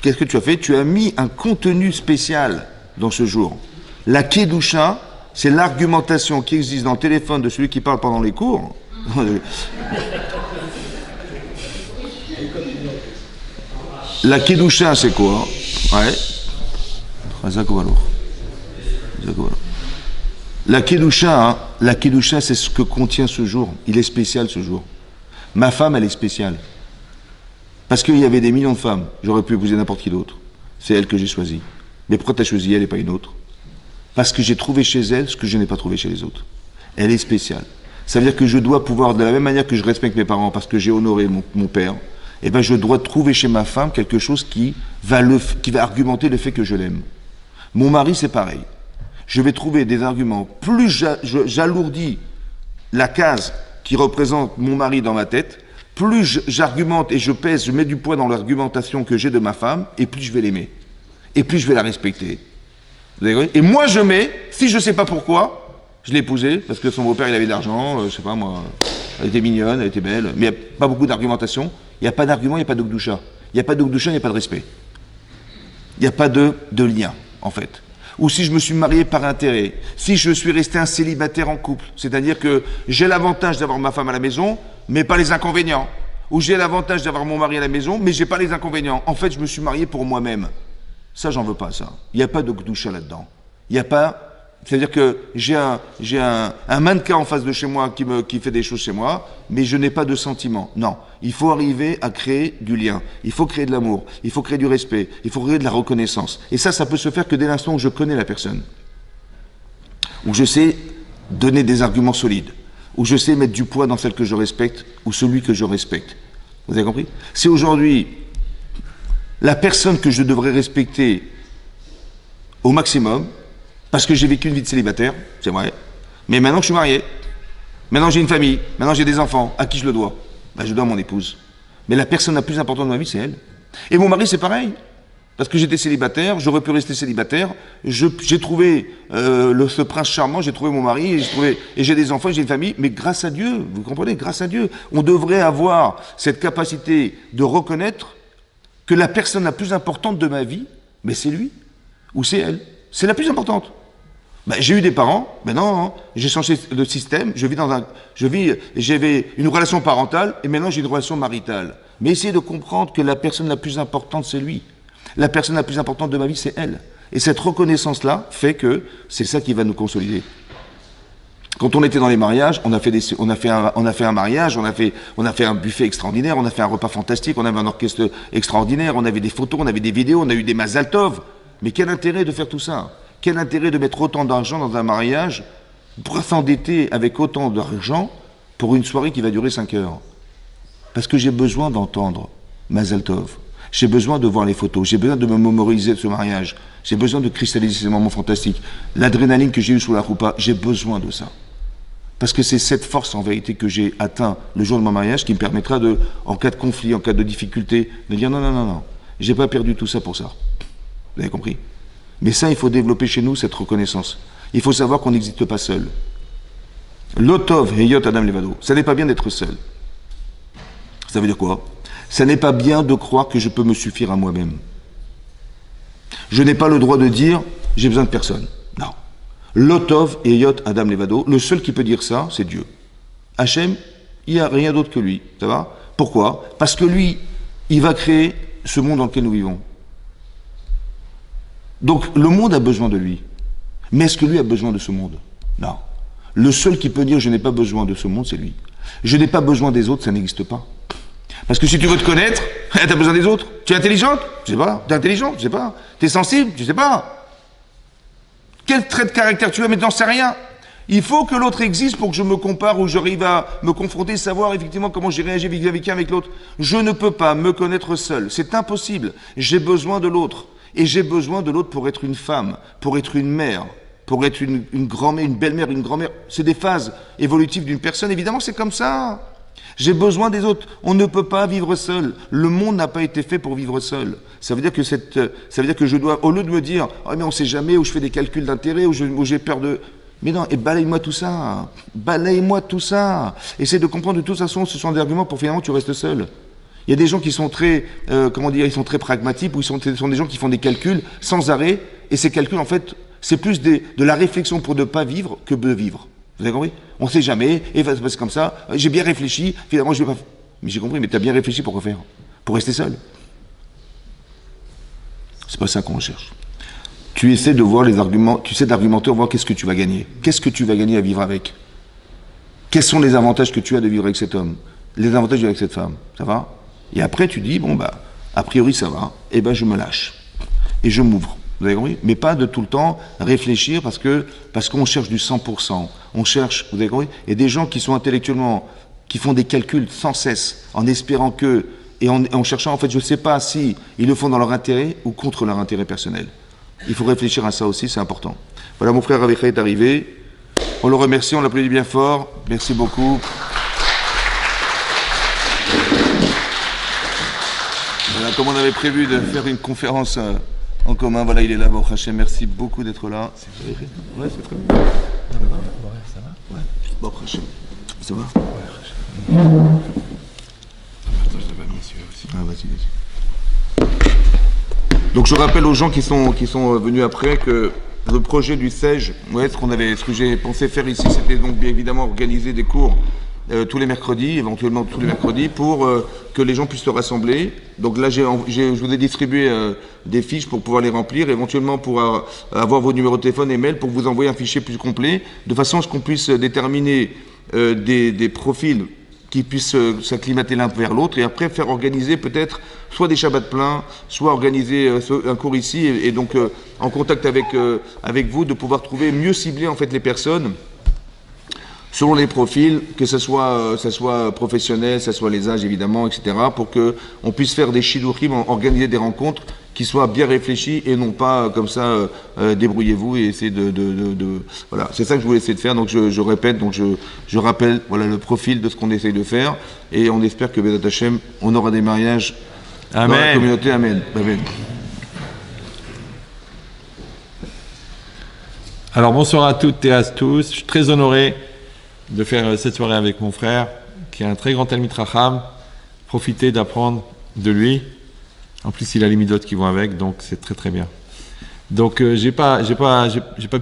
Qu'est-ce que tu as fait? Tu as mis un contenu spécial dans ce jour. La kedusha, c'est l'argumentation qui existe dans le téléphone de celui qui parle pendant les cours. La kedusha, c'est quoi? Ouais. La kedusha, c'est ce que contient ce jour. Il est spécial ce jour. Ma femme, elle est spéciale. Parce qu'il y avait des millions de femmes. J'aurais pu épouser n'importe qui d'autre. C'est elle que j'ai choisie. Mais pourquoi tu as choisi elle et pas une autre? Parce que j'ai trouvé chez elle ce que je n'ai pas trouvé chez les autres. Elle est spéciale. Ça veut dire que je dois pouvoir, de la même manière que je respecte mes parents parce que j'ai honoré mon père, eh ben je dois trouver chez ma femme quelque chose qui va argumenter le fait que je l'aime. Mon mari, c'est pareil. Je vais trouver des arguments. Plus j'alourdis la case qui représente mon mari dans ma tête, plus j'argumente et je pèse, je mets du poids dans l'argumentation que j'ai de ma femme, et plus je vais l'aimer. Et plus je vais la respecter. Vous avez compris? Et moi je mets, si je ne sais pas pourquoi, je l'ai épousée, parce que son beau-père il avait de l'argent, je sais pas moi, elle était mignonne, elle était belle, mais il n'y a pas beaucoup d'argumentation, il n'y a pas d'argument, il n'y a pas d'ogdoucha. Il n'y a pas d'ogdoucha, il n'y a pas de respect. Il n'y a pas de lien, en fait. Ou si je me suis marié par intérêt, si je suis resté un célibataire en couple, c'est-à-dire que j'ai l'avantage d'avoir ma femme à la maison, mais pas les inconvénients. Ou j'ai l'avantage d'avoir mon mari à la maison, mais j'ai pas les inconvénients. En fait, je me suis marié pour moi-même. Ça, j'en veux pas, ça. Il n'y a pas de gdoucha là-dedans. Il n'y a pas... C'est-à-dire que j'ai un mannequin en face de chez moi qui fait des choses chez moi, mais je n'ai pas de sentiment. Non. Il faut arriver à créer du lien. Il faut créer de l'amour. Il faut créer du respect. Il faut créer de la reconnaissance. Et ça peut se faire que dès l'instant où je connais la personne. Où je sais donner des arguments solides. Où je sais mettre du poids dans celle que je respecte ou celui que je respecte. Vous avez compris? C'est aujourd'hui la personne que je devrais respecter au maximum, parce que j'ai vécu une vie de célibataire, c'est vrai, mais maintenant que je suis marié, maintenant j'ai une famille, maintenant j'ai des enfants, à qui je le dois? Je dois à mon épouse. Mais la personne la plus importante de ma vie, c'est elle. Et mon mari, c'est pareil. Parce que j'étais célibataire, j'aurais pu rester célibataire. J'ai trouvé ce prince charmant, j'ai trouvé mon mari, et j'ai des enfants, j'ai une famille. Mais grâce à Dieu, vous comprenez, grâce à Dieu, on devrait avoir cette capacité de reconnaître que la personne la plus importante de ma vie, mais c'est lui ou c'est elle. C'est la plus importante. Ben, j'ai eu des parents, mais non, j'ai changé de système, j'avais une relation parentale et maintenant j'ai une relation maritale. Mais essayez de comprendre que la personne la plus importante, c'est lui. La personne la plus importante de ma vie, c'est elle. Et cette reconnaissance-là fait que c'est ça qui va nous consolider. Quand on était dans les mariages, on a fait un mariage, on a fait un buffet extraordinaire, on a fait un repas fantastique, on avait un orchestre extraordinaire, on avait des photos, on avait des vidéos, on a eu des Mazal Tov. Mais quel intérêt de faire tout ça? Quel intérêt de mettre autant d'argent dans un mariage pour s'endetter avec autant d'argent pour une soirée qui va durer 5 heures? Parce que j'ai besoin d'entendre Mazal Tov. J'ai besoin de voir les photos. J'ai besoin de me mémoriser de ce mariage. J'ai besoin de cristalliser ces moments fantastiques. L'adrénaline que j'ai eue sous la roupa, j'ai besoin de ça. Parce que c'est cette force en vérité que j'ai atteint le jour de mon mariage qui me permettra de, en cas de conflit, en cas de difficulté, de dire non, j'ai pas perdu tout ça pour ça. Vous avez compris? Mais ça, il faut développer chez nous cette reconnaissance. Il faut savoir qu'on n'existe pas seul. Lotov heyot adam levado. Ça n'est pas bien d'être seul. Ça veut dire quoi? Ça n'est pas bien de croire que je peux me suffire à moi-même. Je n'ai pas le droit de dire j'ai besoin de personne. Non. Lotov heyot adam levado. Le seul qui peut dire ça, c'est Dieu. Hachem, il n'y a rien d'autre que lui. Ça va? Pourquoi? Parce que lui, il va créer ce monde dans lequel nous vivons. Donc le monde a besoin de lui. Mais est-ce que lui a besoin de ce monde? Non. Le seul qui peut dire je n'ai pas besoin de ce monde, c'est lui. Je n'ai pas besoin des autres, ça n'existe pas. Parce que si tu veux te connaître, tu as besoin des autres. Tu es intelligente? Je sais pas. Tu es intelligent? Je sais pas. Tu es sensible? Je sais pas. Quel trait de caractère tu as? Mais t'en sais rien. Il faut que l'autre existe pour que je me compare ou j'arrive à me confronter, savoir effectivement comment j'ai réagi avec l'autre. Je ne peux pas me connaître seul. C'est impossible. J'ai besoin de l'autre. Et j'ai besoin de l'autre pour être une femme, pour être une mère, pour être une grand-mère, une belle-mère, une grand-mère. C'est des phases évolutives d'une personne. Évidemment, c'est comme ça. J'ai besoin des autres. On ne peut pas vivre seul. Le monde n'a pas été fait pour vivre seul. Ça veut dire que je dois, au lieu de me dire, oh, mais on sait jamais, où je fais des calculs d'intérêt, où j'ai peur de... Mais non, et balaye-moi tout ça. Balaye-moi tout ça. Essaie de comprendre de toute façon, ce sont des arguments pour finalement que tu restes seul. Il y a des gens qui sont très, ils sont très pragmatiques, ou ce sont des gens qui font des calculs sans arrêt, et ces calculs, en fait, c'est plus de la réflexion pour ne pas vivre que de vivre. Vous avez compris? On ne sait jamais, et ça va se passer comme ça, j'ai bien réfléchi, finalement je vais pas... Mais j'ai compris, mais tu as bien réfléchi pour quoi faire? Pour rester seul. C'est pas ça qu'on recherche. Tu essaies de voir les arguments, tu essaies d'argumenter, voir qu'est-ce que tu vas gagner. Qu'est-ce que tu vas gagner à vivre avec? Quels sont les avantages que tu as de vivre avec cet homme? Les avantages de vivre avec cette femme? Ça va? Et après, tu dis, bon, bah, a priori, ça va, et ben, je me lâche. Et je m'ouvre. Vous avez compris? Mais pas de tout le temps réfléchir parce qu'on cherche du 100%. On cherche, vous avez compris? Et des gens qui sont intellectuellement, qui font des calculs sans cesse, en espérant que, et en cherchant, en fait, je ne sais pas si ils le font dans leur intérêt ou contre leur intérêt personnel. Il faut réfléchir à ça aussi, c'est important. Voilà, mon frère Avicha est arrivé. On le remercie, on l'applaudit bien fort. Merci beaucoup. Voilà, comme on avait prévu de faire une conférence en commun, voilà, il est là, bon, Hachem, merci beaucoup d'être là. Ouais, c'est très bien. Ouais, ça va? Ouais. Bon, Hachem, ça va? Ouais, Hachem. Attends, je l'avais mis celui-là aussi. Ah, vas-y. Donc je rappelle aux gens qui sont venus après que le projet du CEJ, ouais, ce que j'ai pensé faire ici, c'était donc bien évidemment organiser des cours tous les mercredis, éventuellement tous les mercredis, pour que les gens puissent se rassembler. Donc là, je vous ai distribué des fiches pour pouvoir les remplir, éventuellement pour avoir vos numéros de téléphone et mail pour vous envoyer un fichier plus complet, de façon à ce qu'on puisse déterminer des profils qui puissent s'acclimater l'un vers l'autre, et après faire organiser peut-être soit des shabbats pleins, soit organiser un cours ici, et donc en contact avec vous, de pouvoir mieux cibler en fait les personnes, selon les profils, que ce soit professionnel, que ce soit les âges évidemment, etc., pour qu'on puisse faire des shidurim, organiser des rencontres qui soient bien réfléchies et non pas comme ça, débrouillez-vous et essayez voilà, c'est ça que je voulais essayer de faire. Donc je répète, donc je rappelle voilà le profil de ce qu'on essaye de faire et on espère que Bezat Hashem, on aura des mariages dans la communauté. Amen. Amen. Alors bonsoir à toutes et à tous. Je suis très honoré de faire cette soirée avec mon frère, qui est un très grand Talmid Racham. Profitez d'apprendre de lui. En plus, il a les midotes qui vont avec, donc c'est très très bien. Donc j'ai pas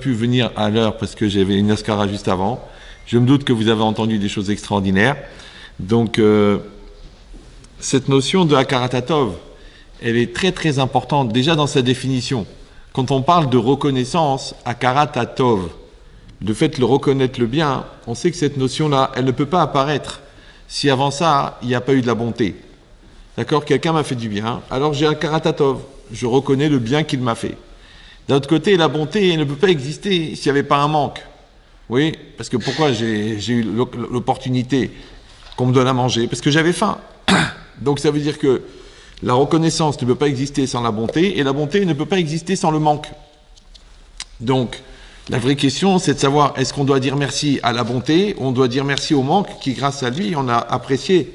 pu venir à l'heure parce que j'avais une askara juste avant. Je me doute que vous avez entendu des choses extraordinaires. Donc cette notion de Hakaratatov, elle est très très importante déjà dans sa définition. Quand on parle de reconnaissance, Hakaratatov, de fait le reconnaître le bien, on sait que cette notion-là, elle ne peut pas apparaître si avant ça, il n'y a pas eu de la bonté. D'accord? Quelqu'un m'a fait du bien, alors j'ai Hakaratatov, je reconnais le bien qu'il m'a fait. D'un autre côté, la bonté elle ne peut pas exister s'il n'y avait pas un manque. Oui, parce que pourquoi j'ai eu l'opportunité qu'on me donne à manger? Parce que j'avais faim. Donc ça veut dire que la reconnaissance ne peut pas exister sans la bonté, et la bonté ne peut pas exister sans le manque. Donc, la vraie question, c'est de savoir, est-ce qu'on doit dire merci à la bonté, ou on doit dire merci au manque, qui grâce à lui, on a apprécié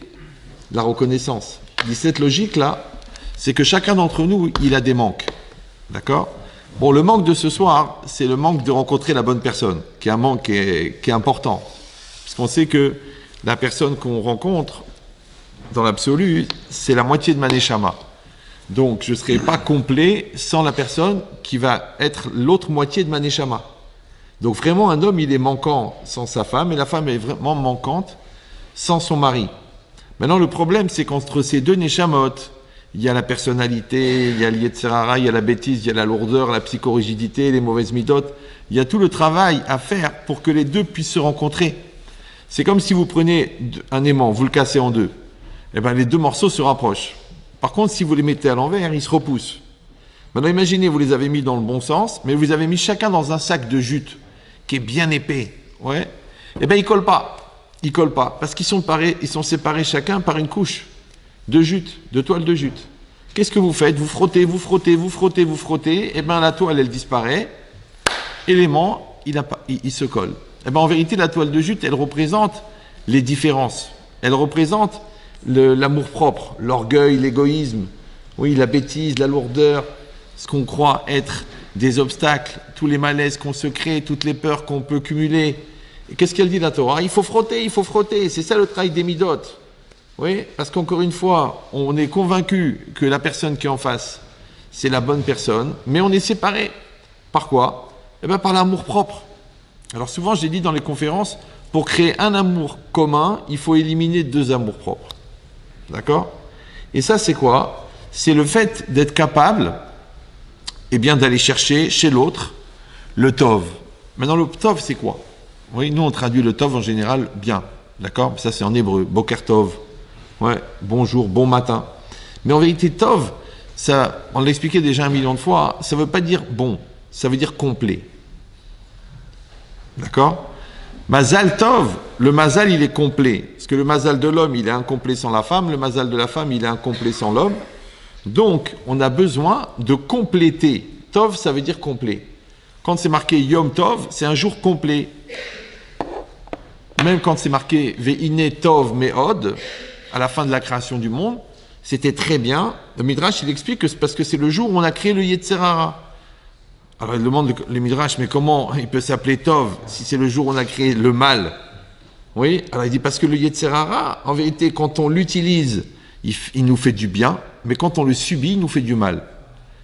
la reconnaissance. Et cette logique-là, c'est que chacun d'entre nous, il a des manques. D'accord? Bon, le manque de ce soir, c'est le manque de rencontrer la bonne personne, qui est un manque qui est important. Parce qu'on sait que la personne qu'on rencontre, dans l'absolu, c'est la moitié de ma neshama. Donc, je ne serai pas complet sans la personne qui va être l'autre moitié de ma neshama. Donc, vraiment, un homme, il est manquant sans sa femme, et la femme est vraiment manquante sans son mari. Maintenant, le problème, c'est qu'entre ces deux neshamot, il y a la personnalité, il y a l'Yetzerara, il y a la bêtise, il y a la lourdeur, la psychorigidité, les mauvaises midotes. Il y a tout le travail à faire pour que les deux puissent se rencontrer. C'est comme si vous prenez un aimant, vous le cassez en deux. Eh bien, les deux morceaux se rapprochent. Par contre, si vous les mettez à l'envers, ils se repoussent. Maintenant, imaginez, vous les avez mis dans le bon sens, mais vous avez mis chacun dans un sac de jute qui est bien épais. Ouais. Eh bien, ils ne collent pas. Ils ne collent pas. Parce qu'ils sont séparés chacun par une couche de jute, de toile de jute. Qu'est-ce que vous faites? Vous frottez, vous frottez, vous frottez, vous frottez. Eh bien, la toile, elle disparaît. Et l'aimant, il se colle. Eh bien, en vérité, la toile de jute, elle représente les différences. Elle représente l'amour-propre, l'orgueil, l'égoïsme, oui, la bêtise, la lourdeur, ce qu'on croit être des obstacles, tous les malaises qu'on se crée, toutes les peurs qu'on peut cumuler. Et qu'est-ce qu'elle dit la Torah? Il faut frotter, c'est ça le travail des midotes. Oui, parce qu'encore une fois, on est convaincu que la personne qui est en face, c'est la bonne personne, mais on est séparés. Par quoi? Eh bien, par l'amour-propre. Alors souvent, j'ai dit dans les conférences, pour créer un amour commun, il faut éliminer deux amours-propres. D'accord? Et ça, c'est quoi? C'est le fait d'être capable, eh bien, d'aller chercher chez l'autre le tov. Maintenant, le tov, c'est quoi? Oui, nous, on traduit le tov en général bien. D'accord? Ça, c'est en hébreu. Boker tov. Ouais, bonjour, bon matin. Mais en vérité, tov, ça, on l'a expliqué déjà 1 million de fois, ça ne veut pas dire bon, ça veut dire complet. D'accord? Mazal tov, le mazal, il est complet. Parce que le mazal de l'homme, il est incomplet sans la femme, le mazal de la femme, il est incomplet sans l'homme. Donc, on a besoin de compléter. Tov, ça veut dire complet. Quand c'est marqué Yom Tov, c'est un jour complet. Même quand c'est marqué Ve'ine Tov Me'od, à la fin de la création du monde, c'était très bien. Le Midrash, il explique que c'est parce que c'est le jour où on a créé le Yetzerara. Alors il demande le Midrash, mais comment il peut s'appeler Tov si c'est le jour où on a créé le mal? Oui, alors il dit parce que le Yetzerara, en vérité, quand on l'utilise, il nous fait du bien, mais quand on le subit, il nous fait du mal.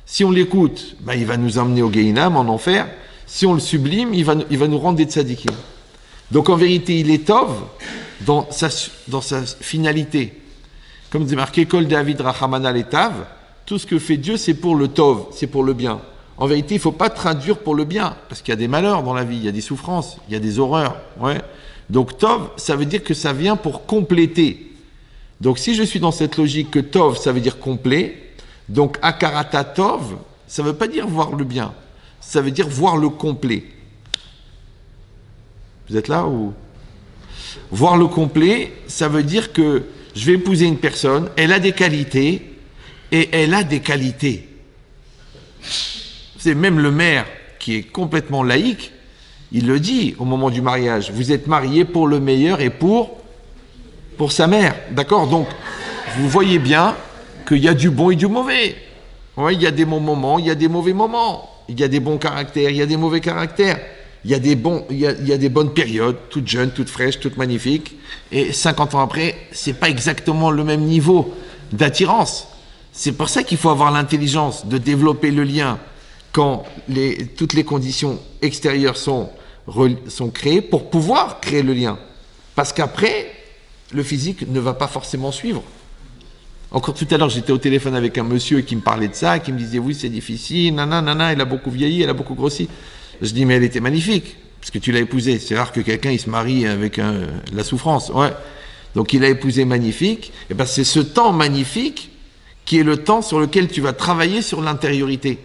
Si on l'écoute, ben, il va nous emmener au Gehinam, en enfer. Si on le sublime, il va nous rendre des tzadikim. Donc en vérité, il est Tov dans sa finalité. Comme c'est marqué, Kol David Rachamana Letav, tout ce que fait Dieu, c'est pour le Tov, c'est pour le bien. En vérité, il ne faut pas traduire pour le bien, parce qu'il y a des malheurs dans la vie, il y a des souffrances, il y a des horreurs. Ouais. Donc Tov, ça veut dire que ça vient pour compléter. Donc si je suis dans cette logique que Tov, ça veut dire complet, donc Akarata Tov, ça ne veut pas dire voir le bien, ça veut dire voir le complet. Vous êtes là ou? Voir le complet, ça veut dire que je vais épouser une personne, elle a des qualités, et elle a des qualités. C'est même le maire qui est complètement laïque, il le dit au moment du mariage, vous êtes mariés pour le meilleur et pour sa mère. D'accord? Donc, vous voyez bien qu'il y a du bon et du mauvais. Ouais, il y a des bons moments, il y a des mauvais moments. Il y a des bons caractères, il y a des mauvais caractères. il y a des bonnes périodes, toutes jeunes, toutes fraîches, toutes magnifiques, et 50 ans après, c'est pas exactement le même niveau d'attirance. C'est pour ça qu'il faut avoir l'intelligence de développer le lien quand toutes les conditions extérieures sont créées pour pouvoir créer le lien. Parce qu'après, le physique ne va pas forcément suivre. Encore tout à l'heure, j'étais au téléphone avec un monsieur qui me parlait de ça, qui me disait oui, c'est difficile, nanana, elle a beaucoup vieilli, elle a beaucoup grossi. Je dis mais elle était magnifique, parce que tu l'as épousée. C'est rare que quelqu'un il se marie avec la souffrance. Ouais. Donc il a épousé magnifique. Et ben c'est ce temps magnifique qui est le temps sur lequel tu vas travailler sur l'intériorité.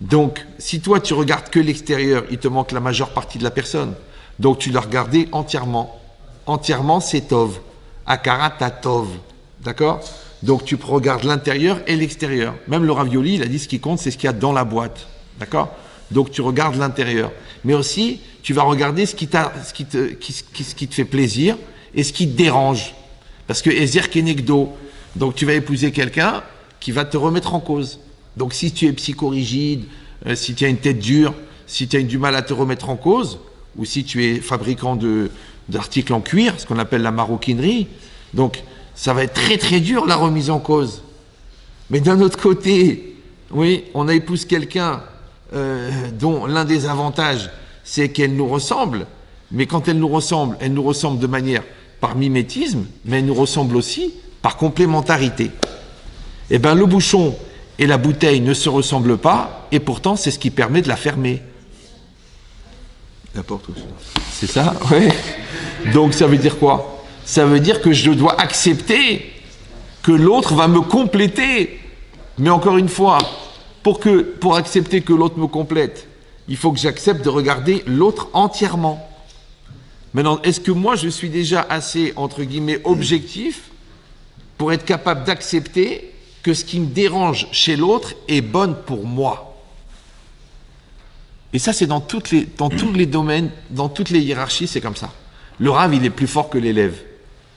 Donc si toi tu regardes que l'extérieur, il te manque la majeure partie de la personne. Donc tu dois regarder entièrement. Entièrement, c'est Tov. Akara Tov. D'accord? Donc tu regardes l'intérieur et l'extérieur. Même le ravioli, il a dit ce qui compte, c'est ce qu'il y a dans la boîte. D'accord? Donc tu regardes l'intérieur. Mais aussi, tu vas regarder ce qui te fait plaisir et ce qui te dérange. Parce que Ezer Kenegdo, donc tu vas épouser quelqu'un qui va te remettre en cause. Donc si tu es psychorigide, si tu as une tête dure, si tu as du mal à te remettre en cause, ou si tu es fabricant d'articles en cuir, ce qu'on appelle la maroquinerie, donc ça va être très très dur la remise en cause. Mais d'un autre côté, oui, on épouse quelqu'un dont l'un des avantages, c'est qu'elle nous ressemble, mais quand elle nous ressemble de manière par mimétisme, mais elle nous ressemble aussi par complémentarité. Eh bien, le bouchon et la bouteille ne se ressemblent pas, et pourtant, c'est ce qui permet de la fermer. La porte aussi. C'est ça, oui. Donc, ça veut dire quoi? Ça veut dire que je dois accepter que l'autre va me compléter. Mais encore une fois, pour accepter que l'autre me complète, il faut que j'accepte de regarder l'autre entièrement. Maintenant, est-ce que moi, je suis déjà assez, entre guillemets, objectif pour être capable d'accepter que ce qui me dérange chez l'autre est bon pour moi? Et ça, c'est dans tous les domaines, dans toutes les hiérarchies, c'est comme ça. Le Rav, il est plus fort que l'élève.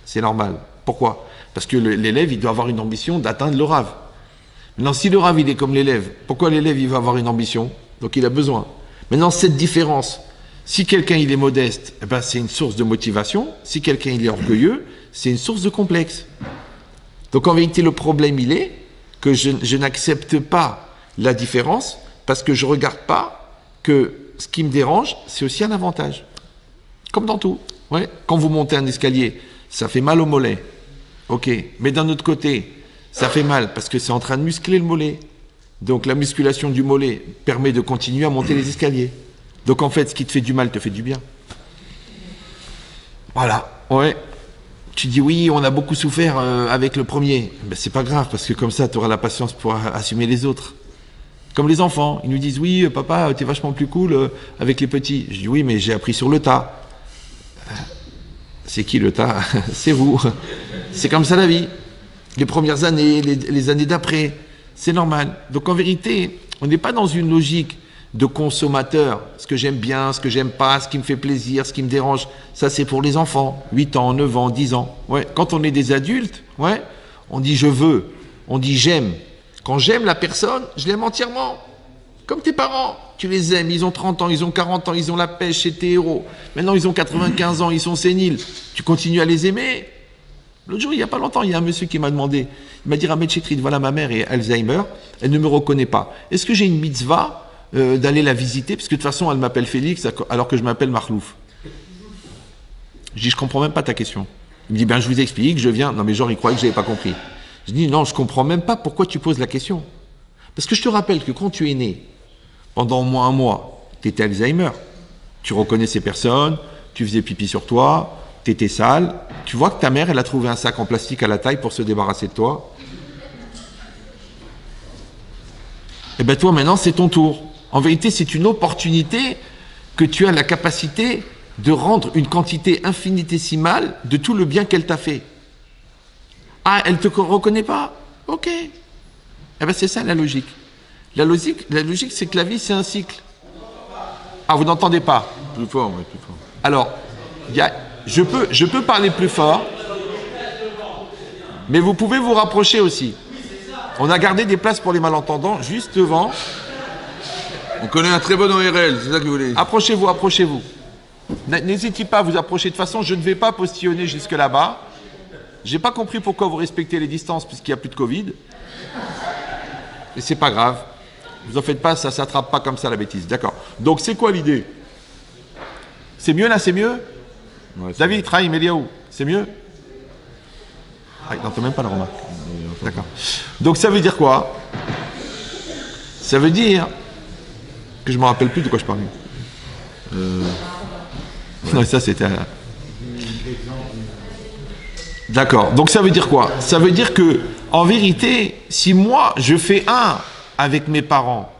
C'est normal. Pourquoi? Parce que l'élève, il doit avoir une ambition d'atteindre le Rav. Maintenant, si le Rav, il est comme l'élève, pourquoi l'élève, il va avoir une ambition? Donc, il a besoin. Maintenant, cette différence, si quelqu'un, il est modeste, eh ben, c'est une source de motivation. Si quelqu'un, il est orgueilleux, c'est une source de complexe. Donc, en vérité, le problème, il est que je n'accepte pas la différence parce que je ne regarde pas que ce qui me dérange, c'est aussi un avantage. Comme dans tout. Ouais. Quand vous montez un escalier, ça fait mal au mollet. Ok. Mais d'un autre côté, ça fait mal parce que c'est en train de muscler le mollet. Donc la musculation du mollet permet de continuer à monter les escaliers. Donc en fait, ce qui te fait du mal te fait du bien. Voilà. Ouais. Tu dis oui, on a beaucoup souffert avec le premier. Ben, c'est pas grave parce que comme ça, tu auras la patience pour assumer les autres. Comme les enfants, ils nous disent oui, papa, t'es vachement plus cool avec les petits. Je dis oui, mais j'ai appris sur le tas. C'est qui le tas? C'est vous. C'est comme ça la vie. Les premières années, les années d'après, c'est normal. Donc en vérité, on n'est pas dans une logique de consommateur. Ce que j'aime bien, ce que j'aime pas, ce qui me fait plaisir, ce qui me dérange, ça c'est pour les enfants. 8 ans, 9 ans, 10 ans. Ouais. Quand on est des adultes, ouais, on dit je veux, on dit j'aime. Quand j'aime la personne, je l'aime entièrement. Comme tes parents, tu les aimes, ils ont 30 ans, ils ont 40 ans, ils ont la pêche, c'est tes héros. Maintenant, ils ont 95 ans, ils sont séniles. Tu continues à les aimer. L'autre jour, il n'y a pas longtemps, il y a un monsieur qui m'a demandé, il m'a dit, Ramet Chetrit, voilà ma mère est Alzheimer, elle ne me reconnaît pas. Est-ce que j'ai une mitzvah d'aller la visiter? Parce que de toute façon, elle m'appelle Félix, alors que je m'appelle Marlouf. Je dis, je comprends même pas ta question. Il me dit, ben je vous explique, je viens. Non mais genre, il croyait que je n'avais pas compris. Je dis, non, je comprends même pas pourquoi tu poses la question. Parce que je te rappelle que quand tu es né, pendant au moins un mois, tu étais Alzheimer. Tu reconnais ces personnes, tu faisais pipi sur toi, tu étais sale. Tu vois que ta mère, elle a trouvé un sac en plastique à la taille pour se débarrasser de toi. Et bien toi, maintenant, c'est ton tour. En vérité, c'est une opportunité que tu as la capacité de rendre une quantité infinitésimale de tout le bien qu'elle t'a fait. Ah, elle te reconnaît pas? Ok. Eh bien, c'est ça la logique. La logique, c'est que la vie, c'est un cycle. Ah, vous n'entendez pas? Plus fort, oui, plus fort. Alors, je peux parler plus fort, mais vous pouvez vous rapprocher aussi. On a gardé des places pour les malentendants juste devant. On connaît un très bon ORL, c'est ça que vous voulez. Approchez-vous, approchez-vous. N'hésitez pas à vous approcher. De toute façon, je ne vais pas postillonner jusque là-bas. J'ai pas compris pourquoi vous respectez les distances puisqu'il n'y a plus de Covid. Et c'est pas grave. Vous en faites pas, ça s'attrape pas comme ça la bêtise. D'accord. Donc c'est quoi l'idée? C'est mieux là, c'est mieux? Ouais, David, Traim, Eliaou, c'est mieux? Ah, il n'entend même pas la remarque. D'accord. Donc ça veut dire quoi? Ça veut dire que je me rappelle plus de quoi je parlais. Non, ça c'était. D'accord. Donc ça veut dire quoi? Ça veut dire que, en vérité, si moi je fais un avec mes parents,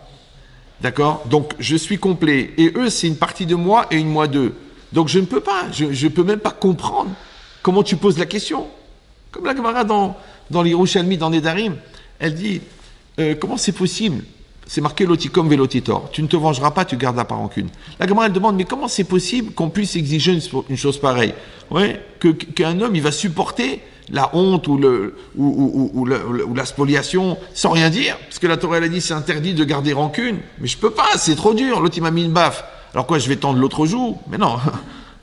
d'accord? Donc je suis complet. Et eux, c'est une partie de moi et une moi d'eux. Donc je ne peux pas, je peux même pas comprendre comment tu poses la question. Comme la Gemara dans les Yerushalmi, dans Nedarim, elle dit comment c'est possible? C'est marqué lotikom velotitor. Tu ne te vengeras pas, tu garderas pas rancune. La Gemara elle demande mais comment c'est possible qu'on puisse exiger une chose pareille? Ouais, qu'un homme il va supporter la honte ou la spoliation sans rien dire, parce que la Torah elle a dit c'est interdit de garder rancune. Mais je peux pas, c'est trop dur. L'autre il m'a mis une baffe. Alors quoi, je vais tendre l'autre joue? Mais non,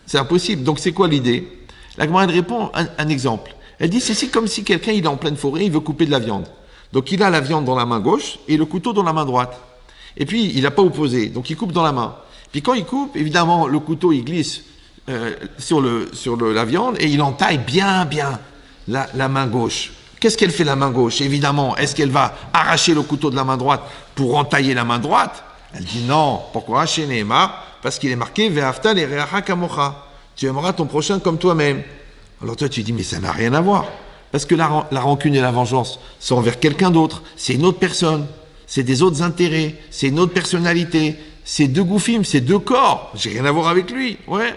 c'est impossible. Donc c'est quoi l'idée? La Gemara elle répond un exemple. Elle dit c'est comme si quelqu'un il est en pleine forêt, il veut couper de la viande. Donc il a la viande dans la main gauche et le couteau dans la main droite. Et puis il n'a pas opposé, donc il coupe dans la main. Puis quand il coupe, évidemment le couteau il glisse sur la viande et il entaille bien la main gauche. Qu'est-ce qu'elle fait la main gauche? Évidemment, est-ce qu'elle va arracher le couteau de la main droite pour entailler la main droite? Elle dit non. Pourquoi? Chez Nehemar, parce qu'il est marqué Ve'afta l'ereacha kamocha. Tu aimeras ton prochain comme toi-même. Alors toi tu dis mais ça n'a rien à voir. Parce que la rancune et la vengeance, c'est envers quelqu'un d'autre, c'est une autre personne, c'est des autres intérêts, c'est une autre personnalité, c'est deux goufim, c'est deux corps, j'ai rien à voir avec lui, ouais.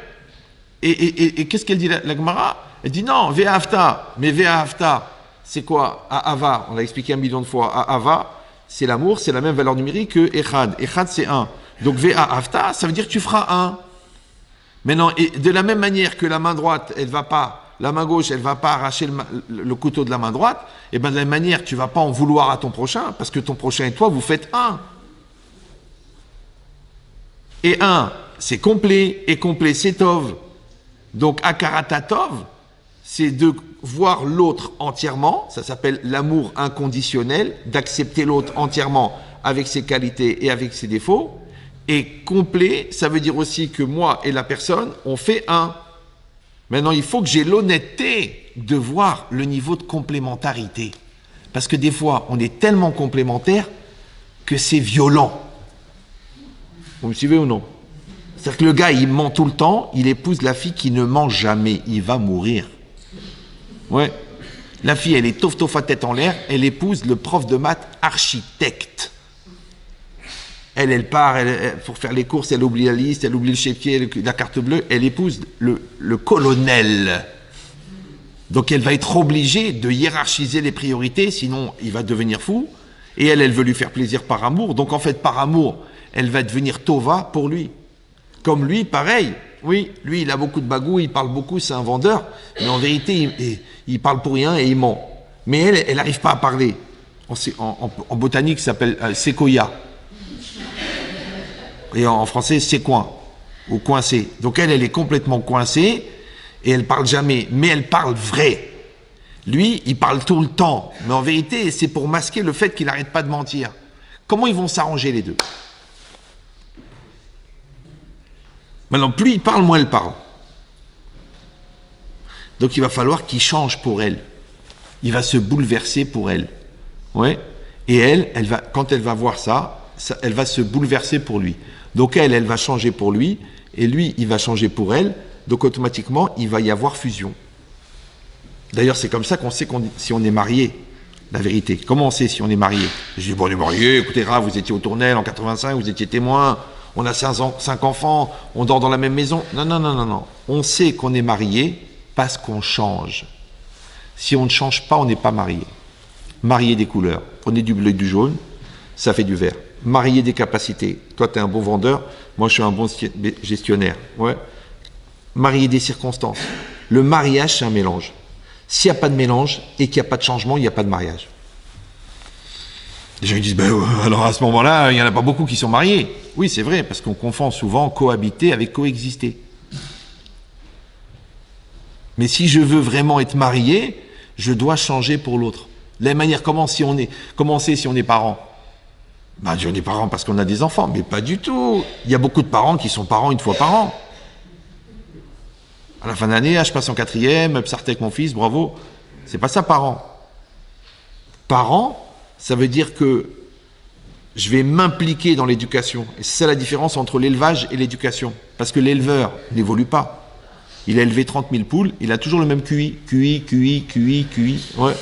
Et qu'est-ce qu'elle dit la Gemara? Elle dit non, Ve'afta, mais Ve'afta, c'est quoi? Ava, on l'a expliqué 1 million de fois, Ava, c'est l'amour, c'est la même valeur numérique que Echad, Echad c'est 1. Donc Ve'afta, ça veut dire que tu feras 1. Maintenant, et de la même manière que la main droite, la main gauche, elle ne va pas arracher le couteau de la main droite, et bien de la même manière, tu ne vas pas en vouloir à ton prochain, parce que ton prochain et toi, vous faites 1. Et 1, c'est complet, et complet, c'est tov. Donc, akarata tov, c'est de voir l'autre entièrement, ça s'appelle l'amour inconditionnel, d'accepter l'autre entièrement avec ses qualités et avec ses défauts. Et complet, ça veut dire aussi que moi et la personne, on fait 1. Maintenant, il faut que j'ai l'honnêteté de voir le niveau de complémentarité. Parce que des fois, on est tellement complémentaires que c'est violent. Vous me suivez ou non? C'est-à-dire que le gars, il ment tout le temps, il épouse la fille qui ne ment jamais, il va mourir. Ouais. La fille, elle est tof à tête en l'air, elle épouse le prof de maths architecte. Elle part, pour faire les courses, elle oublie la liste, elle oublie le chéquier, la carte bleue, elle épouse le colonel. Donc elle va être obligée de hiérarchiser les priorités, sinon il va devenir fou. Et elle veut lui faire plaisir par amour. Donc en fait, par amour, elle va devenir tova pour lui. Comme lui, pareil. Oui, lui, il a beaucoup de bagou, il parle beaucoup, c'est un vendeur. Mais en vérité, il parle pour rien et il ment. Mais elle n'arrive pas à parler. En botanique, ça s'appelle séquoia. Et en français, c'est coin, ou coincé. Donc elle est complètement coincée, et elle parle jamais, mais elle parle vrai. Lui, il parle tout le temps, mais en vérité, c'est pour masquer le fait qu'il n'arrête pas de mentir. Comment ils vont s'arranger les deux? Maintenant, plus il parle, moins elle parle. Donc il va falloir qu'il change pour elle. Il va se bouleverser pour elle. Ouais. Et elle va, quand elle va voir ça, elle va se bouleverser pour lui. Donc elle va changer pour lui, et lui, il va changer pour elle. Donc automatiquement, il va y avoir fusion. D'ailleurs, c'est comme ça qu'on sait si on est marié, la vérité. Comment on sait si on est marié? Je dis, bon, on est marié, écoutez, vous étiez au Tournelle en 85, vous étiez témoin, on a 5 enfants, on dort dans la même maison. Non. On sait qu'on est marié parce qu'on change. Si on ne change pas, on n'est pas marié. Marié des couleurs. Prenez du bleu et du jaune, ça fait du vert. Marié des capacités. Toi, tu es un bon vendeur, moi, je suis un bon gestionnaire. Ouais. Marié des circonstances. Le mariage, c'est un mélange. S'il n'y a pas de mélange et qu'il n'y a pas de changement, il n'y a pas de mariage. Les gens ils disent, alors à ce moment-là, il n'y en a pas beaucoup qui sont mariés. Oui, c'est vrai, parce qu'on confond souvent cohabiter avec coexister. Mais si je veux vraiment être marié, je dois changer pour l'autre. De la même manière, comment c'est si on est parent? Ben, on est parent parce qu'on a des enfants, mais pas du tout. Il y a beaucoup de parents qui sont parents une fois par an. À la fin de l'année, je passe en 4e, je sortais avec mon fils, bravo. C'est pas ça, parent. Parent, ça veut dire que je vais m'impliquer dans l'éducation. Et c'est ça la différence entre l'élevage et l'éducation. Parce que l'éleveur n'évolue pas. Il a élevé 30 000 poules, il a toujours le même QI. Ouais.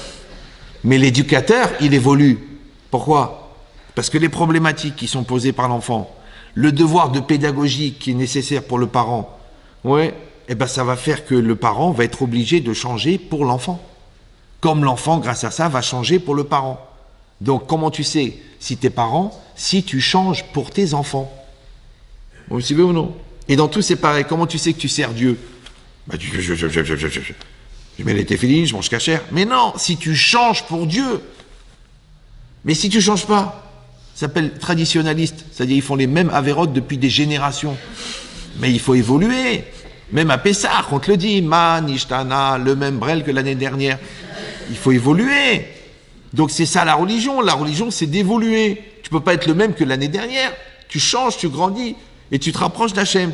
Mais l'éducateur, il évolue. Pourquoi? Parce que les problématiques qui sont posées par l'enfant, le devoir de pédagogie qui est nécessaire pour le parent, ouais, eh ben ça va faire que le parent va être obligé de changer pour l'enfant. Comme l'enfant, grâce à ça, va changer pour le parent. Donc, comment tu sais si t'es parent, si tu changes pour tes enfants? Vous me suivez ou non? Et dans tout, c'est pareil. Comment tu sais que tu sers Dieu? Bah, je mets les téfilines, je mange cachère. Mais non, si tu changes pour Dieu. Mais si tu changes pas, ça s'appelle traditionnaliste. C'est-à-dire, ils font les mêmes avérotes depuis des générations. Mais il faut évoluer. Même à Pessah, on te le dit, Man, Ishtana, le même brel que l'année dernière. Il faut évoluer. Donc c'est ça la religion. La religion, c'est d'évoluer. Tu peux pas être le même que l'année dernière. Tu changes, tu grandis. Et tu te rapproches d'Hachem.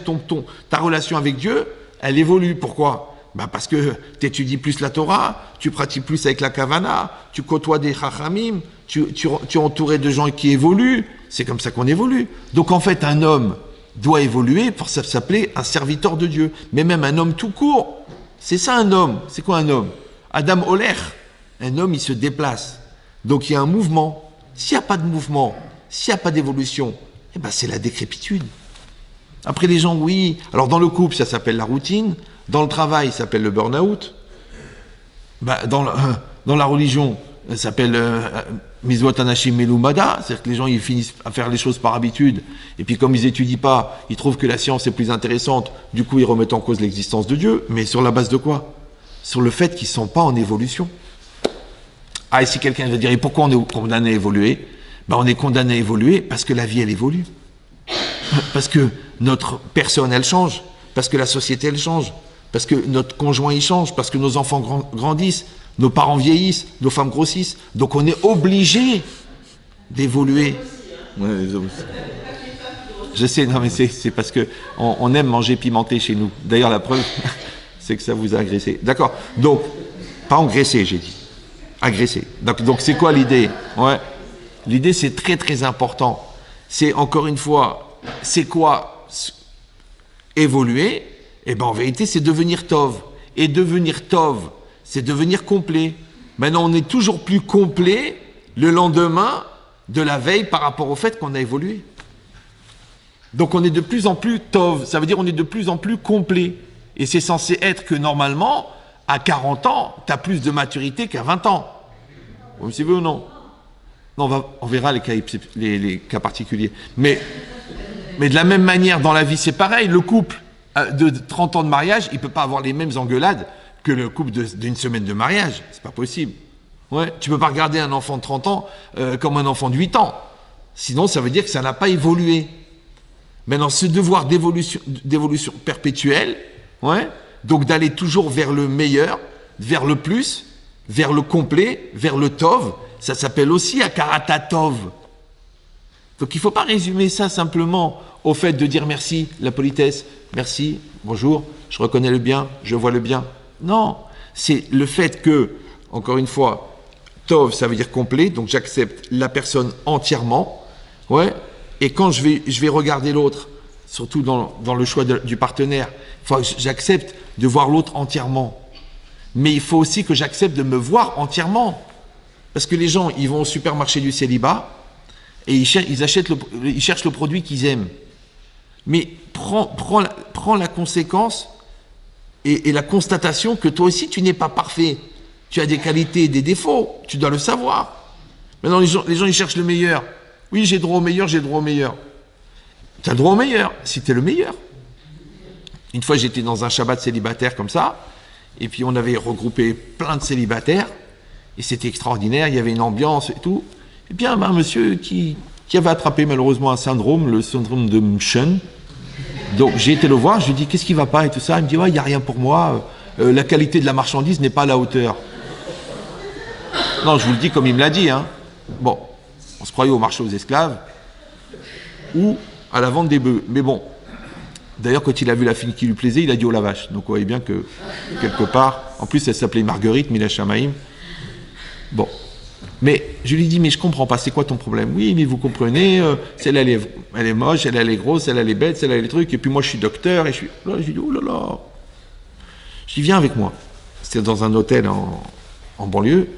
Ta relation avec Dieu, elle évolue. Pourquoi? Ben parce que tu étudies plus la Torah, tu pratiques plus avec la Kavana, tu côtoies des Chachamim, tu es entouré de gens qui évoluent. C'est comme ça qu'on évolue. Donc en fait, un homme doit évoluer pour s'appeler un serviteur de Dieu. Mais même un homme tout court, c'est ça un homme. C'est quoi un homme? Adam Oler, un homme, il se déplace. Donc il y a un mouvement. S'il n'y a pas de mouvement, s'il n'y a pas d'évolution, eh ben c'est la décrépitude. Après les gens, oui. Alors dans le couple, ça s'appelle la routine. Dans le travail, ça s'appelle le burn-out. Ben, dans la religion, ça s'appelle Mizvot Anashim Melumada. C'est-à-dire que les gens, ils finissent à faire les choses par habitude. Et puis comme ils étudient pas, ils trouvent que la science est plus intéressante. Du coup, ils remettent en cause l'existence de Dieu. Mais sur la base de quoi? Sur le fait qu'ils ne sont pas en évolution. Ah, et si quelqu'un veut dire, et pourquoi on est condamné à évoluer? Ben, on est condamné à évoluer parce que la vie, elle évolue. Parce que notre personne, elle change. Parce que la société, elle change. Parce que notre conjoint, il change. Parce que nos enfants grandissent. Nos parents vieillissent. Nos femmes grossissent. Donc, on est obligé d'évoluer. Ouais, je sais, non, mais c'est parce que on aime manger pimenté chez nous. D'ailleurs, la preuve, c'est que ça vous a agressé. D'accord. Donc, pas engraissé, j'ai dit. Agressé. Donc c'est quoi l'idée? Ouais. L'idée, c'est très très important. C'est encore une fois, c'est quoi évoluer? Eh ben en vérité, c'est devenir tov. Et devenir tov, c'est devenir complet. Maintenant, on est toujours plus complet le lendemain de la veille par rapport au fait qu'on a évolué. Donc on est de plus en plus tov. Ça veut dire on est de plus en plus complet. Et c'est censé être que normalement, à 40 ans, tu as plus de maturité qu'à 20 ans. Vous me suivez ou non? Non, on verra les cas particuliers. Mais de la même manière, dans la vie, c'est pareil. Le couple de 30 ans de mariage, il ne peut pas avoir les mêmes engueulades que le couple d'une semaine de mariage. C'est pas possible. Ouais, tu ne peux pas regarder un enfant de 30 ans comme un enfant de 8 ans. Sinon, ça veut dire que ça n'a pas évolué. Maintenant, ce devoir d'évolution perpétuelle, ouais, donc d'aller toujours vers le meilleur, vers le plus, vers le complet, vers le tov, ça s'appelle aussi akarata tov. Donc il ne faut pas résumer ça simplement au fait de dire merci, la politesse, merci, bonjour, je reconnais le bien, je vois le bien. Non, c'est le fait que, encore une fois, tov, ça veut dire complet, donc j'accepte la personne entièrement, ouais, et quand je vais regarder l'autre, surtout dans le choix du partenaire, j'accepte de voir l'autre entièrement. Mais il faut aussi que j'accepte de me voir entièrement. Parce que les gens, ils vont au supermarché du célibat et ils cherchent le produit qu'ils aiment. Mais prends la conséquence et la constatation que toi aussi, tu n'es pas parfait. Tu as des qualités et des défauts. Tu dois le savoir. Maintenant, les gens, ils cherchent le meilleur. Oui, j'ai droit au meilleur, j'ai droit au meilleur. Tu as le droit au meilleur, si tu es le meilleur. Une fois, j'étais dans un Shabbat célibataire comme ça, et puis on avait regroupé plein de célibataires, et c'était extraordinaire, il y avait une ambiance et tout. Et bien, un monsieur qui qui avait attrapé malheureusement un syndrome, le syndrome de Mschen. Donc j'ai été le voir, je lui ai dit qu'est-ce qui va pas et tout ça. Il me dit ouais, il n'y a rien pour moi, la qualité de la marchandise n'est pas à la hauteur. Non, je vous le dis comme il me l'a dit. Hein. Bon, on se croyait au marché aux esclaves ou à la vente des bœufs. Mais bon, d'ailleurs quand il a vu la fille qui lui plaisait, il a dit oh la vache. Donc vous voyez bien que quelque part, en plus elle s'appelait Marguerite Mila Shamaïm. Bon. Mais je lui dis, mais je comprends pas, c'est quoi ton problème? Oui, mais vous comprenez, celle-là elle est moche, celle-là elle est grosse, celle-là elle est bête, celle-là elle est truc, et puis moi je suis docteur, et je suis... Là, je lui dis, oh là là. Je dis, viens avec moi. C'était dans un hôtel en banlieue,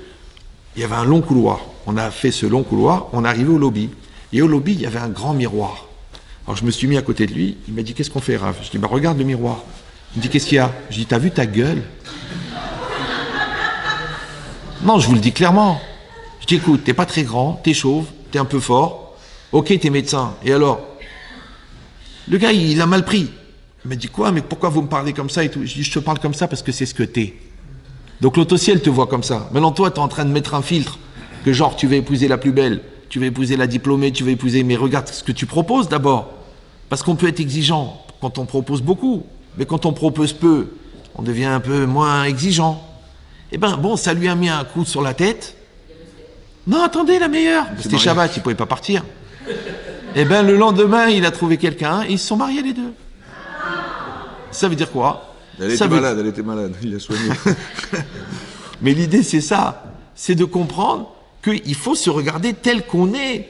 il y avait un long couloir. On a fait ce long couloir, on est arrivé au lobby. Et au lobby, il y avait un grand miroir. Alors je me suis mis à côté de lui, il m'a dit, qu'est-ce qu'on fait, Rav? Je dis, bah regarde le miroir. Il me dit, qu'est-ce qu'il y a? Je dis, t'as vu ta gueule? Non, je vous le dis clairement. Je dis, écoute, t'es pas très grand, t'es chauve, t'es un peu fort, ok, t'es médecin, et alors? Le gars, il a mal pris. Il m'a dit, quoi, mais pourquoi vous me parlez comme ça et tout? Je dis, je te parle comme ça parce que c'est ce que t'es. Donc l'autre au ciel te voit comme ça. Maintenant, toi, t'es en train de mettre un filtre, que genre, tu vas épouser la plus belle, tu vas épouser la diplômée, tu vas épouser... Mais regarde ce que tu proposes d'abord. Parce qu'on peut être exigeant quand on propose beaucoup, mais quand on propose peu, on devient un peu moins exigeant. Eh ben, bon, ça lui a mis un coup sur la tête. Non, attendez, la meilleure. C'était Shabbat, il ne pouvait pas partir. Eh bien, le lendemain, il a trouvé quelqu'un et ils se sont mariés les deux. Ça veut dire quoi? Elle était malade, il a soigné. Mais l'idée, c'est ça. C'est de comprendre qu'il faut se regarder tel qu'on est.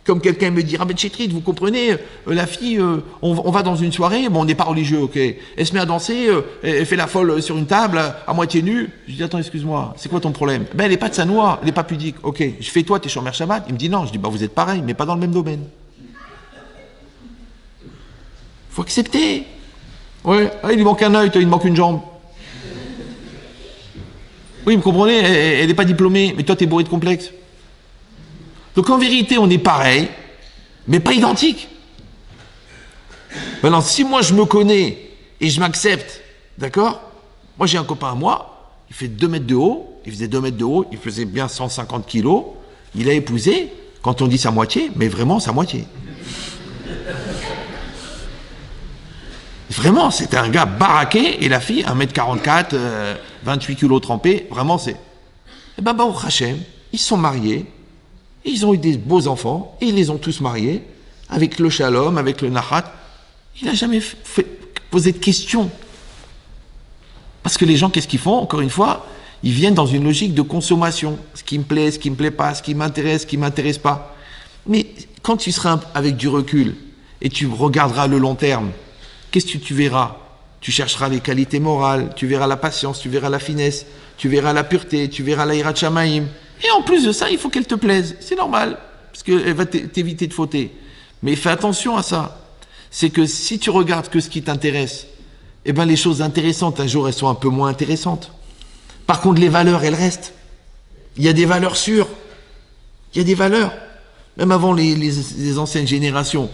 Comme quelqu'un me dit, Rabbi Chetrit, vous comprenez, la fille, on va dans une soirée, bon, on n'est pas religieux, ok. Elle se met à danser, elle fait la folle sur une table, à moitié nue. Je dis, attends, excuse-moi, c'est quoi ton problème? Ben, elle n'est pas de sa noix, elle n'est pas pudique, ok. Je fais toi, t'es Shomer Shabbat. Il me dit non, je dis, bah, vous êtes pareil, mais pas dans le même domaine. Faut accepter. Ouais, ah, il lui manque un œil, il lui manque une jambe. Oui, vous comprenez, elle n'est pas diplômée, mais toi, t'es bourré de complexes. Donc en vérité, on est pareil, mais pas identique. Maintenant, si moi je me connais et je m'accepte, d'accord? Moi j'ai un copain à moi, il fait 2 mètres de haut, il faisait 2 mètres de haut, il faisait bien 150 kilos, il a épousé, quand on dit sa moitié, mais vraiment sa moitié. Vraiment, c'était un gars baraqué, et la fille, 1m44, 28 kilos trempés, vraiment c'est... Eh ben, Baruch Hashem, ils se sont mariés, et ils ont eu des beaux enfants, et ils les ont tous mariés, avec le shalom, avec le nahat. Il n'a jamais posé de questions. Parce que les gens, qu'est-ce qu'ils font? Encore une fois, ils viennent dans une logique de consommation. Ce qui me plaît, ce qui ne me plaît pas, ce qui m'intéresse, ce qui ne m'intéresse pas. Mais quand tu seras avec du recul, et tu regarderas le long terme, qu'est-ce que tu verras? Tu chercheras les qualités morales, tu verras la patience, tu verras la finesse, tu verras la pureté, tu verras la hirat shamaïm. Et en plus de ça, il faut qu'elle te plaise. C'est normal, parce qu'elle va t'éviter de fauter. Mais fais attention à ça. C'est que si tu regardes que ce qui t'intéresse, eh ben les choses intéressantes, un jour, elles sont un peu moins intéressantes. Par contre, les valeurs, elles restent. Il y a des valeurs sûres. Il y a des valeurs. Même avant les anciennes générations,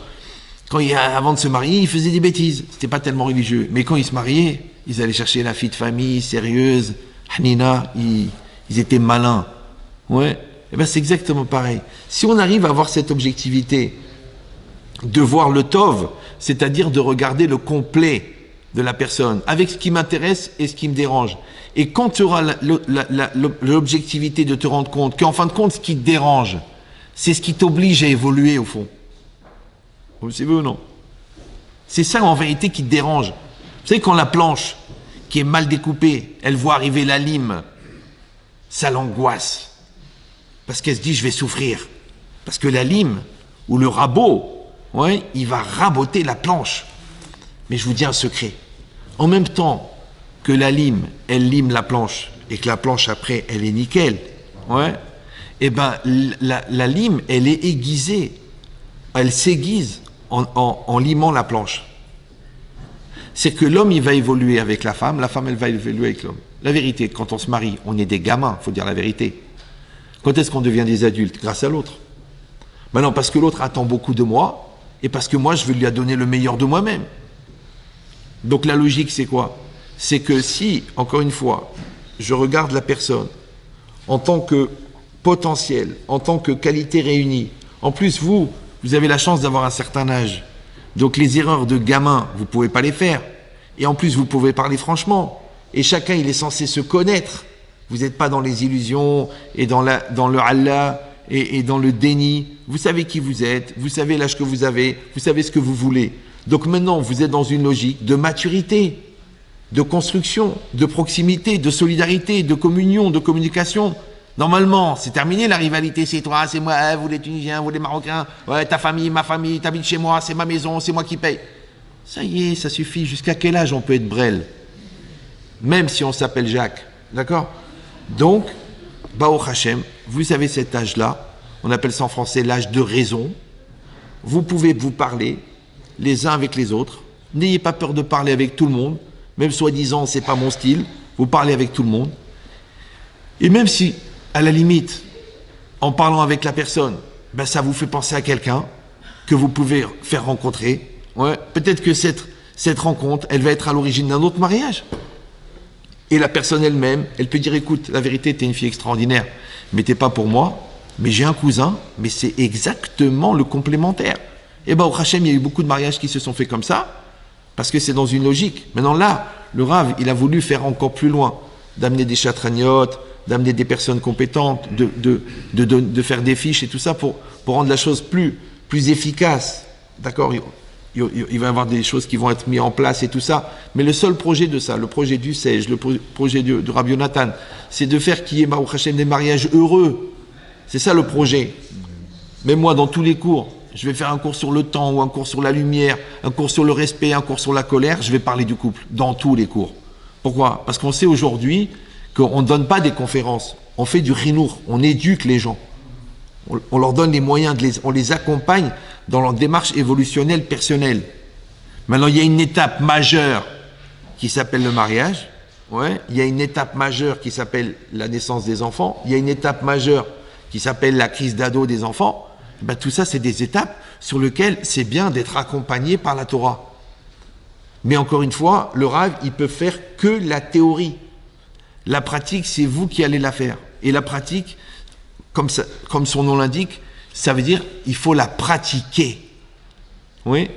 avant de se marier, ils faisaient des bêtises. C'était pas tellement religieux. Mais quand ils se mariaient, ils allaient chercher la fille de famille, sérieuse, Hanina, ils étaient malins. Ouais, eh ben c'est exactement pareil. Si on arrive à avoir cette objectivité de voir le tov, c'est-à-dire de regarder le complet de la personne, avec ce qui m'intéresse et ce qui me dérange. Et quand tu auras l'objectivité de te rendre compte qu'en fin de compte, ce qui te dérange, c'est ce qui t'oblige à évoluer au fond. Vous savez ou non? C'est ça en vérité qui te dérange. Vous savez, quand la planche, qui est mal découpée, elle voit arriver la lime, ça l'angoisse. Parce qu'elle se dit, je vais souffrir. Parce que la lime, ou le rabot, ouais, il va raboter la planche. Mais je vous dis un secret. En même temps que la lime, elle lime la planche, et que la planche après, elle est nickel, ouais, et ben la lime, elle est aiguisée. Elle s'aiguise en limant la planche. C'est que l'homme, il va évoluer avec la femme, elle va évoluer avec l'homme. La vérité, quand on se marie, on est des gamins, il faut dire la vérité. Quand est-ce qu'on devient des adultes? Grâce à l'autre. Maintenant, parce que l'autre attend beaucoup de moi, et parce que moi, je veux lui donner le meilleur de moi-même. Donc la logique, c'est quoi? C'est que si, encore une fois, je regarde la personne en tant que potentiel, en tant que qualité réunie, En plus, vous avez la chance d'avoir un certain âge. Donc les erreurs de gamin, vous ne pouvez pas les faire. Et en plus, vous pouvez parler franchement. Et chacun, il est censé se connaître. Vous n'êtes pas dans les illusions et dans le Allah et dans le déni. Vous savez qui vous êtes, vous savez l'âge que vous avez, vous savez ce que vous voulez. Donc maintenant, vous êtes dans une logique de maturité, de construction, de proximité, de solidarité, de communion, de communication. Normalement, c'est terminé la rivalité, c'est toi, c'est moi, vous les Tunisiens, vous les Marocains, ouais, ta famille, ma famille, t'habites chez moi, c'est ma maison, c'est moi qui paye. Ça y est, ça suffit. Jusqu'à quel âge on peut être Brel? Même si on s'appelle Jacques. D'accord? Donc, Baruch Hashem, vous avez cet âge-là, on appelle ça en français l'âge de raison. Vous pouvez vous parler les uns avec les autres. N'ayez pas peur de parler avec tout le monde, même soi-disant c'est pas mon style. Vous parlez avec tout le monde. Et même si, à la limite, en parlant avec la personne, ben ça vous fait penser à quelqu'un que vous pouvez faire rencontrer. Ouais, peut-être que cette rencontre, elle va être à l'origine d'un autre mariage. Et la personne elle-même, elle peut dire, écoute, la vérité, t'es une fille extraordinaire, mais t'es pas pour moi, mais j'ai un cousin, mais c'est exactement le complémentaire. Et ben au Hachem, il y a eu beaucoup de mariages qui se sont faits comme ça, parce que c'est dans une logique. Maintenant là, le Rav, il a voulu faire encore plus loin, d'amener des chatragnotes, d'amener des personnes compétentes, de faire des fiches et tout ça pour rendre la chose plus efficace. D'accord? Il va y avoir des choses qui vont être mises en place et tout ça. Mais le seul projet de ça, le projet du Sej, le projet de Rabbi Yonatan, c'est de faire qu'il y ait, Baruch Hashem, des mariages heureux. C'est ça le projet. Même moi, dans tous les cours, je vais faire un cours sur le temps, ou un cours sur la lumière, un cours sur le respect, un cours sur la colère, je vais parler du couple, dans tous les cours. Pourquoi? Parce qu'on sait aujourd'hui qu'on ne donne pas des conférences, on fait du chinour, on éduque les gens. On leur donne les moyens, on les accompagne dans leur démarche évolutionnelle personnelle. Maintenant, il y a une étape majeure qui s'appelle le mariage. Ouais. Il y a une étape majeure qui s'appelle la naissance des enfants. Il y a une étape majeure qui s'appelle la crise d'ado des enfants. Ben, tout ça, c'est des étapes sur lesquelles c'est bien d'être accompagné par la Torah. Mais encore une fois, le Rav, il peut faire que la théorie. La pratique, c'est vous qui allez la faire. Et la pratique, comme son nom l'indique, ça veut dire il faut la pratiquer. Oui.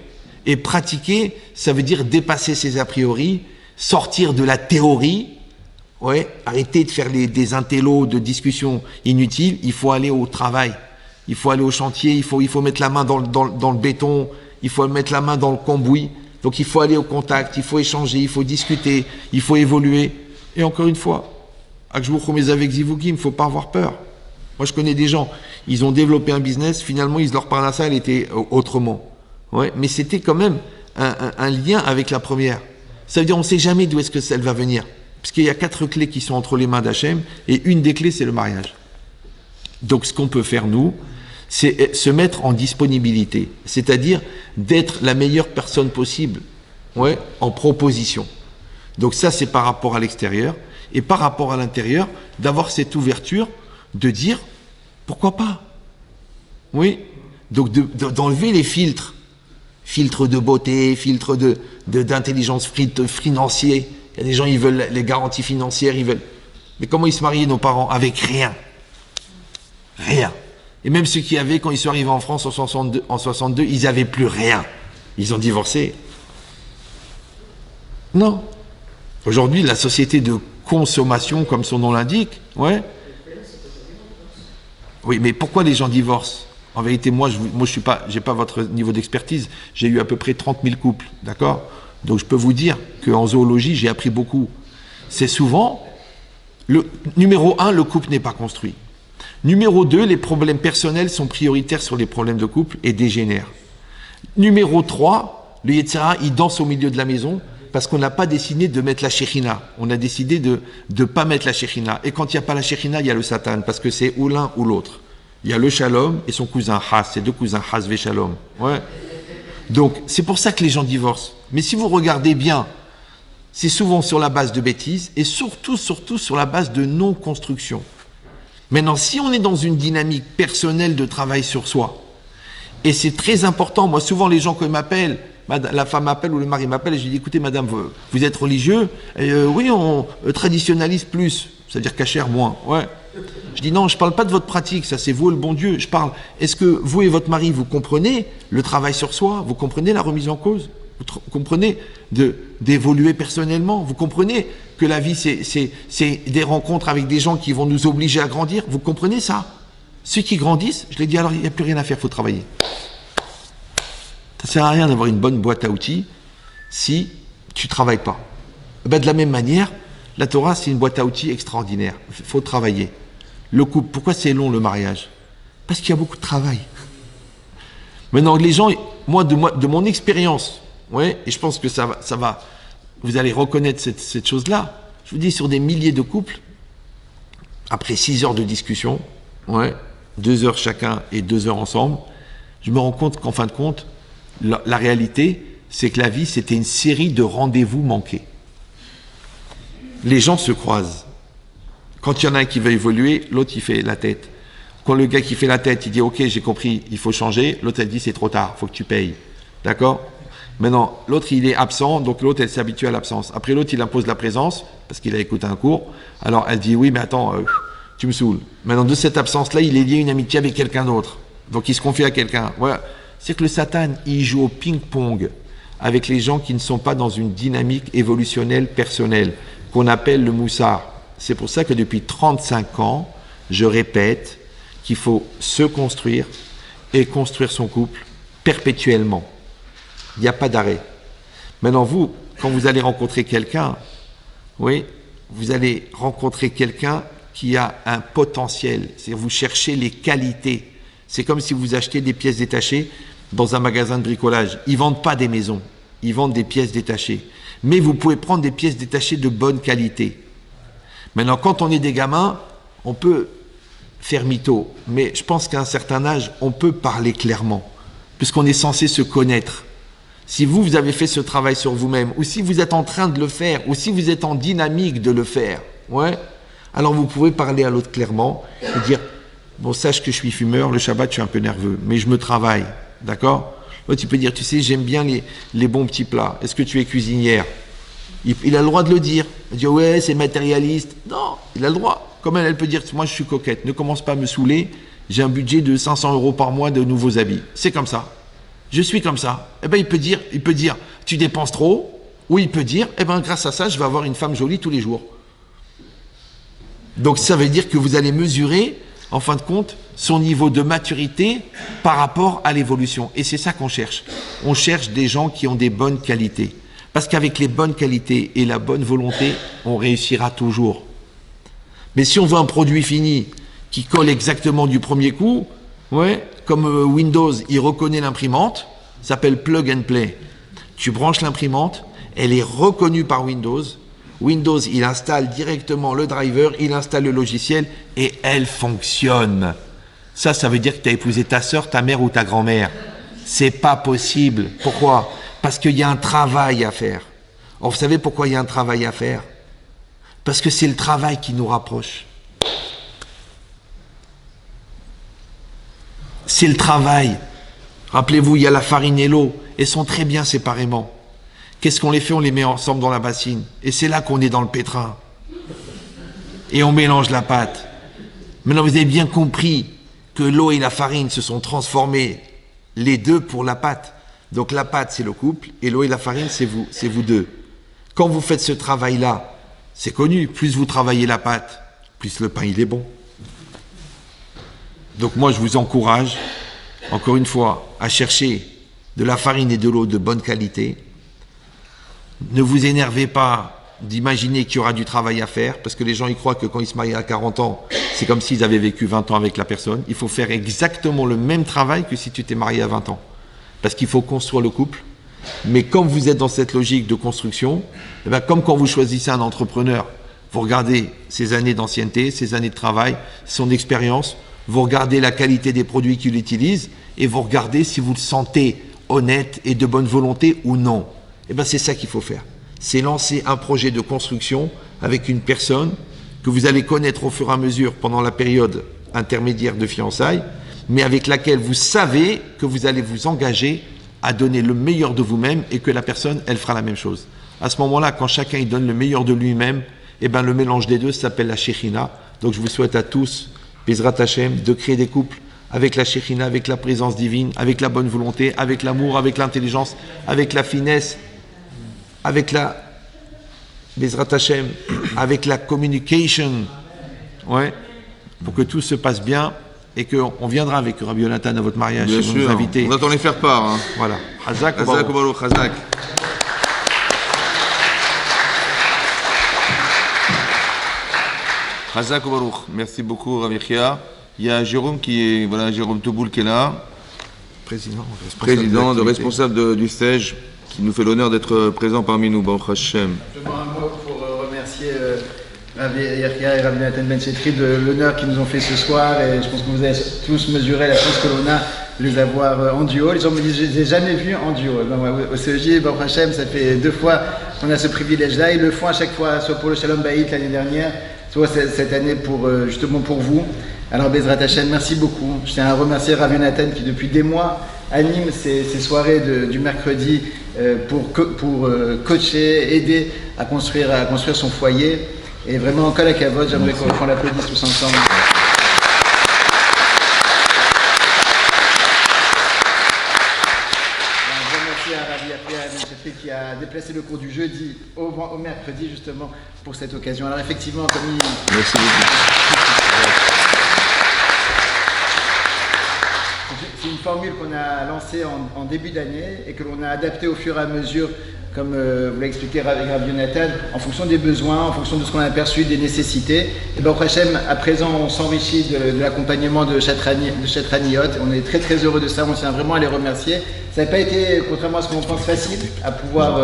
Et pratiquer, ça veut dire dépasser ses a priori, sortir de la théorie, ouais, arrêter de faire des intellos, de discussions inutiles. Il faut aller au travail, il faut aller au chantier, il faut mettre la main dans le béton, il faut mettre la main dans le cambouis. Donc il faut aller au contact, il faut échanger, il faut discuter, il faut évoluer. Et encore une fois, avec Zivugim, il ne faut pas avoir peur. Moi, je connais des gens, ils ont développé un business, finalement, leur parnassa, elle était autrement. Ouais, mais c'était quand même un lien avec la première. Ça veut dire, on ne sait jamais d'où est-ce que elle va venir. Parce qu'il y a 4 clés qui sont entre les mains d'Hachem, et une des clés, c'est le mariage. Donc, ce qu'on peut faire, nous, c'est se mettre en disponibilité. C'est-à-dire d'être la meilleure personne possible, ouais, en proposition. Donc ça, c'est par rapport à l'extérieur. Et par rapport à l'intérieur, d'avoir cette ouverture, de dire, pourquoi pas? Oui. Donc d'enlever les filtres de beauté, filtres d'intelligence financière. Il y a des gens, ils veulent les garanties financières, ils veulent... Mais comment ils se mariaient, nos parents? Avec rien. Rien. Et même ceux qui avaient, quand ils sont arrivés en France en 62, ils n'avaient plus rien. Ils ont divorcé. Non. Aujourd'hui, la société de consommation, comme son nom l'indique, ouais. Oui, mais pourquoi les gens divorcent? En vérité, moi, j'ai pas votre niveau d'expertise. J'ai eu à peu près 30 000 couples, d'accord? Donc, je peux vous dire qu'en zoologie, j'ai appris beaucoup. C'est souvent, numéro 1, le couple n'est pas construit. Numéro 2, les problèmes personnels sont prioritaires sur les problèmes de couple et dégénèrent. Numéro 3, le Yetzirah, il danse au milieu de la maison parce qu'on n'a pas décidé de mettre la Shekhinah. On a décidé de ne pas mettre la Shekhinah. Et quand il n'y a pas la Shekhinah, il y a le Satan, parce que c'est ou l'un ou l'autre. Il y a le Shalom et son cousin Has, c'est 2 cousins, Has ve Shalom. Ouais. Donc, c'est pour ça que les gens divorcent. Mais si vous regardez bien, c'est souvent sur la base de bêtises et surtout sur la base de non-construction. Maintenant, si on est dans une dynamique personnelle de travail sur soi, et c'est très important, moi souvent les gens qui m'appellent, la femme m'appelle ou le mari m'appelle et je lui dis, écoutez madame, vous êtes religieux? Oui, on traditionnalise plus, c'est-à-dire cachère moins. Ouais. Je dis non, je ne parle pas de votre pratique, ça c'est vous et le bon Dieu. Je parle, est-ce que vous et votre mari, vous comprenez le travail sur soi? Vous comprenez la remise en cause? Vous comprenez d'évoluer personnellement? Vous comprenez que la vie, c'est des rencontres avec des gens qui vont nous obliger à grandir? Vous comprenez ça? Ceux qui grandissent, je les dis alors, il n'y a plus rien à faire, il faut travailler. Ça ne sert à rien d'avoir une bonne boîte à outils si tu ne travailles pas. De la même manière, la Torah, c'est une boîte à outils extraordinaire. Il faut travailler. Le couple, pourquoi c'est long le mariage? Parce qu'il y a beaucoup de travail. Maintenant, les gens, de mon expérience, ouais, et je pense que ça va, vous allez reconnaître cette chose-là. Je vous dis, sur des milliers de couples, après 6 heures de discussion, ouais, 2 heures chacun et 2 heures ensemble, je me rends compte qu'en fin de compte, la réalité, c'est que la vie, c'était une série de rendez-vous manqués. Les gens se croisent. Quand il y en a un qui veut évoluer, l'autre il fait la tête. Quand le gars qui fait la tête, il dit ok, j'ai compris, il faut changer, l'autre elle dit c'est trop tard, il faut que tu payes. D'accord? Maintenant, l'autre il est absent, donc l'autre elle s'habitue à l'absence. Après l'autre il impose la présence, parce qu'il a écouté un cours. Alors elle dit oui mais attends, tu me saoules. Maintenant de cette absence-là, il est lié à une amitié avec quelqu'un d'autre. Donc il se confie à quelqu'un. Voilà. C'est que le Satan, il joue au ping-pong avec les gens qui ne sont pas dans une dynamique évolutionnelle personnelle, qu'on appelle le moussard. C'est pour ça que depuis 35 ans, je répète qu'il faut se construire et construire son couple perpétuellement. Il n'y a pas d'arrêt. Maintenant, vous, quand vous allez rencontrer quelqu'un, oui, vous allez rencontrer quelqu'un qui a un potentiel. C'est-à-dire vous cherchez les qualités. C'est comme si vous achetez des pièces détachées dans un magasin de bricolage. Ils ne vendent pas des maisons, ils vendent des pièces détachées. Mais vous pouvez prendre des pièces détachées de bonne qualité. Maintenant, quand on est des gamins, on peut faire mytho. Mais je pense qu'à un certain âge, on peut parler clairement, puisqu'on est censé se connaître. Si vous avez fait ce travail sur vous-même, ou si vous êtes en train de le faire, ou si vous êtes en dynamique de le faire, ouais, alors vous pouvez parler à l'autre clairement et dire « Bon, sache que je suis fumeur, le Shabbat, je suis un peu nerveux, mais je me travaille. » D'accord? L'autre, il peut dire « Tu sais, j'aime bien les bons petits plats. Est-ce que tu es cuisinière ?» Il a le droit de le dire. Il dit « Ouais, c'est matérialiste. » Non, il a le droit. Comme elle peut dire « Moi, je suis coquette. Ne commence pas à me saouler. J'ai un budget de 500 € par mois de nouveaux habits. » C'est comme ça. Je suis comme ça. Eh ben, il peut dire « Tu dépenses trop. » Ou il peut dire « Eh ben, grâce à ça, je vais avoir une femme jolie tous les jours. » Donc, ça veut dire que vous allez mesurer, en fin de compte, son niveau de maturité par rapport à l'évolution. Et c'est ça qu'on cherche. On cherche des gens qui ont des bonnes qualités. Parce qu'avec les bonnes qualités et la bonne volonté, on réussira toujours. Mais si on veut un produit fini qui colle exactement du premier coup, ouais, comme Windows, il reconnaît l'imprimante, ça s'appelle plug and play. Tu branches l'imprimante, elle est reconnue par Windows. Windows, il installe directement le driver, il installe le logiciel et elle fonctionne. Ça veut dire que tu as épousé ta sœur, ta mère ou ta grand-mère. C'est pas possible. Pourquoi? Parce qu'il y a un travail à faire. Or, vous savez pourquoi il y a un travail à faire? Parce que c'est le travail qui nous rapproche. C'est le travail. Rappelez-vous, il y a la farine et l'eau. Elles sont très bien séparément. Qu'est-ce qu'on les fait? On les met ensemble dans la bassine. Et c'est là qu'on est dans le pétrin. Et on mélange la pâte. Maintenant, vous avez bien compris que l'eau et la farine se sont transformés les deux pour la pâte. Donc la pâte, c'est le couple, et l'eau et la farine, c'est vous deux. Quand vous faites ce travail-là, c'est connu, plus vous travaillez la pâte, plus le pain, il est bon. Donc moi, je vous encourage, encore une fois, à chercher de la farine et de l'eau de bonne qualité. Ne vous énervez pas d'imaginer qu'il y aura du travail à faire, parce que les gens, ils croient que quand ils se marient à 40 ans, c'est comme s'ils avaient vécu 20 ans avec la personne. Il faut faire exactement le même travail que si tu t'es marié à 20 ans. Parce qu'il faut construire le couple. Mais comme vous êtes dans cette logique de construction, eh bien, comme quand vous choisissez un entrepreneur, vous regardez ses années d'ancienneté, ses années de travail, son expérience, vous regardez la qualité des produits qu'il utilise et vous regardez si vous le sentez honnête et de bonne volonté ou non. Eh bien, c'est ça qu'il faut faire. C'est lancer un projet de construction avec une personne que vous allez connaître au fur et à mesure pendant la période intermédiaire de fiançailles, mais avec laquelle vous savez que vous allez vous engager à donner le meilleur de vous-même et que la personne, elle fera la même chose. À ce moment-là, quand chacun il donne le meilleur de lui-même, eh ben, le mélange des deux s'appelle la Shekhinah. Donc je vous souhaite à tous, Bezrat Hashem, de créer des couples avec la Shekhinah, avec la présence divine, avec la bonne volonté, avec l'amour, avec l'intelligence, avec la finesse, avec la Bezrat Hashem, avec la communication, ouais, pour que tout se passe bien et qu'on viendra avec Rabbi Yonatan à votre mariage. Bien si vous sûr, nous invitez. on attend les faire part. Hein. Voilà. Hazak Hazak Baruch. Baruch, Hazak. Hazak Baruch. Merci beaucoup, Rabbi Chia. Il y a Jérôme Jérôme Touboul qui est là, Président responsable du STEJ, qui nous fait l'honneur d'être présent parmi nous, Baruch Hashem. Simplement un mot pour remercier Rabbi Yachia et Rabbi Nathan Ben Chetri de l'honneur qu'ils nous ont fait ce soir, et je pense que vous avez tous mesuré la chance que l'on a de les avoir en duo. Les gens me disent je ne les ai jamais vus en duo. Au CEJ, Baruch Hashem, ça fait 2 fois qu'on a ce privilège-là. Ils le font à chaque fois, soit pour le Shalom Bayit l'année dernière, soit cette année justement pour vous. Alors Bezrat Hashem, merci beaucoup. Je tiens à remercier Rabbi Nathan qui depuis des mois anime ces soirées du mercredi pour coacher, aider à construire son foyer. Et vraiment, en la cavote, j'aimerais qu'on l'applaudisse tous ensemble. Un grand merci à Rabbi Yachia qui a déplacé le cours du jeudi au mercredi justement pour cette occasion. Alors effectivement, comme il... Merci beaucoup. C'est une formule qu'on a lancée en début d'année et que l'on a adaptée au fur et à mesure, comme vous l'a expliqué avec Rabbi Yonatan, en fonction des besoins, en fonction de ce qu'on a aperçu, des nécessités. Et bien, au Hachem, à présent, on s'enrichit de l'accompagnement de Chatraniot. On est très très heureux de ça, on tient vraiment à les remercier. Ça n'a pas été, contrairement à ce qu'on pense, facile à pouvoir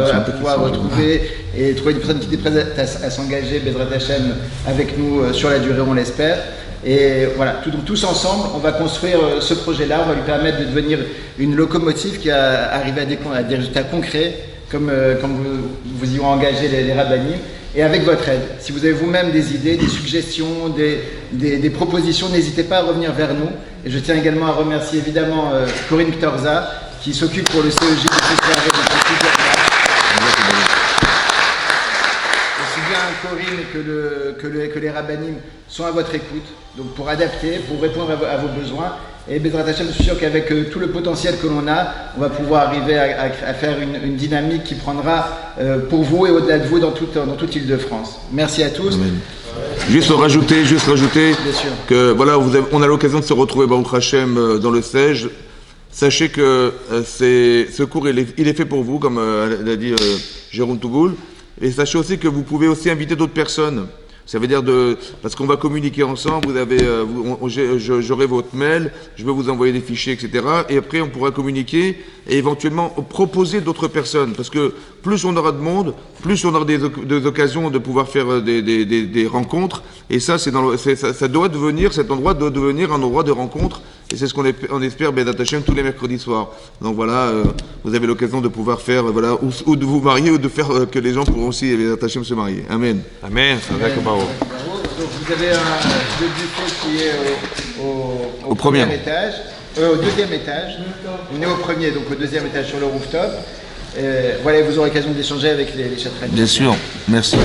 retrouver et trouver une personne qui était prête à s'engager, Bezrat Hashem, avec nous sur la durée, on l'espère. Et voilà, tous ensemble, on va construire ce projet-là, on va lui permettre de devenir une locomotive qui a arrivé à des résultats concrets, comme vous y ont engagé les rabbinim, et avec votre aide. Si vous avez vous-même des idées, des suggestions, des propositions, n'hésitez pas à revenir vers nous. Et je tiens également à remercier évidemment Corinne Ptorza, qui s'occupe pour le CEJ de cette soirée depuis plusieurs mois. Aussi bien Corinne que les rabbinim sont à votre écoute, donc pour adapter, pour répondre à vos besoins. Et Bezrat Hashem, je suis sûr qu'avec tout le potentiel que l'on a, on va pouvoir arriver à faire une dynamique qui prendra pour vous et au-delà de vous dans toute l'Île-de-France. Merci à tous. Amen. Juste rajouter que voilà, on a l'occasion de se retrouver Baruch Hashem dans le STEJ. Sachez que ce cours il est fait pour vous, comme l'a dit Jérôme Touboul. Et sachez aussi que vous pouvez aussi inviter d'autres personnes. Ça veut dire parce qu'on va communiquer ensemble, j'aurai votre mail, je vais vous envoyer des fichiers, etc. Et après, on pourra communiquer et éventuellement proposer d'autres personnes. Parce que plus on aura de monde, plus on aura des occasions de pouvoir faire des rencontres. Et ça, cet endroit doit devenir un endroit de rencontre. Et c'est ce qu'on espère, Bezrat Hashem, tous les mercredis soirs. Donc voilà, vous avez l'occasion de pouvoir faire, ou de vous marier, ou de faire que les gens pourront aussi, Bezrat Hashem, se marier. Amen. Amen. Donc vous avez le buffet qui est au premier étage, au deuxième étage. On est au premier, donc au deuxième étage sur le rooftop. Voilà, vous aurez l'occasion d'échanger avec les chatraniers. Bien sûr, merci.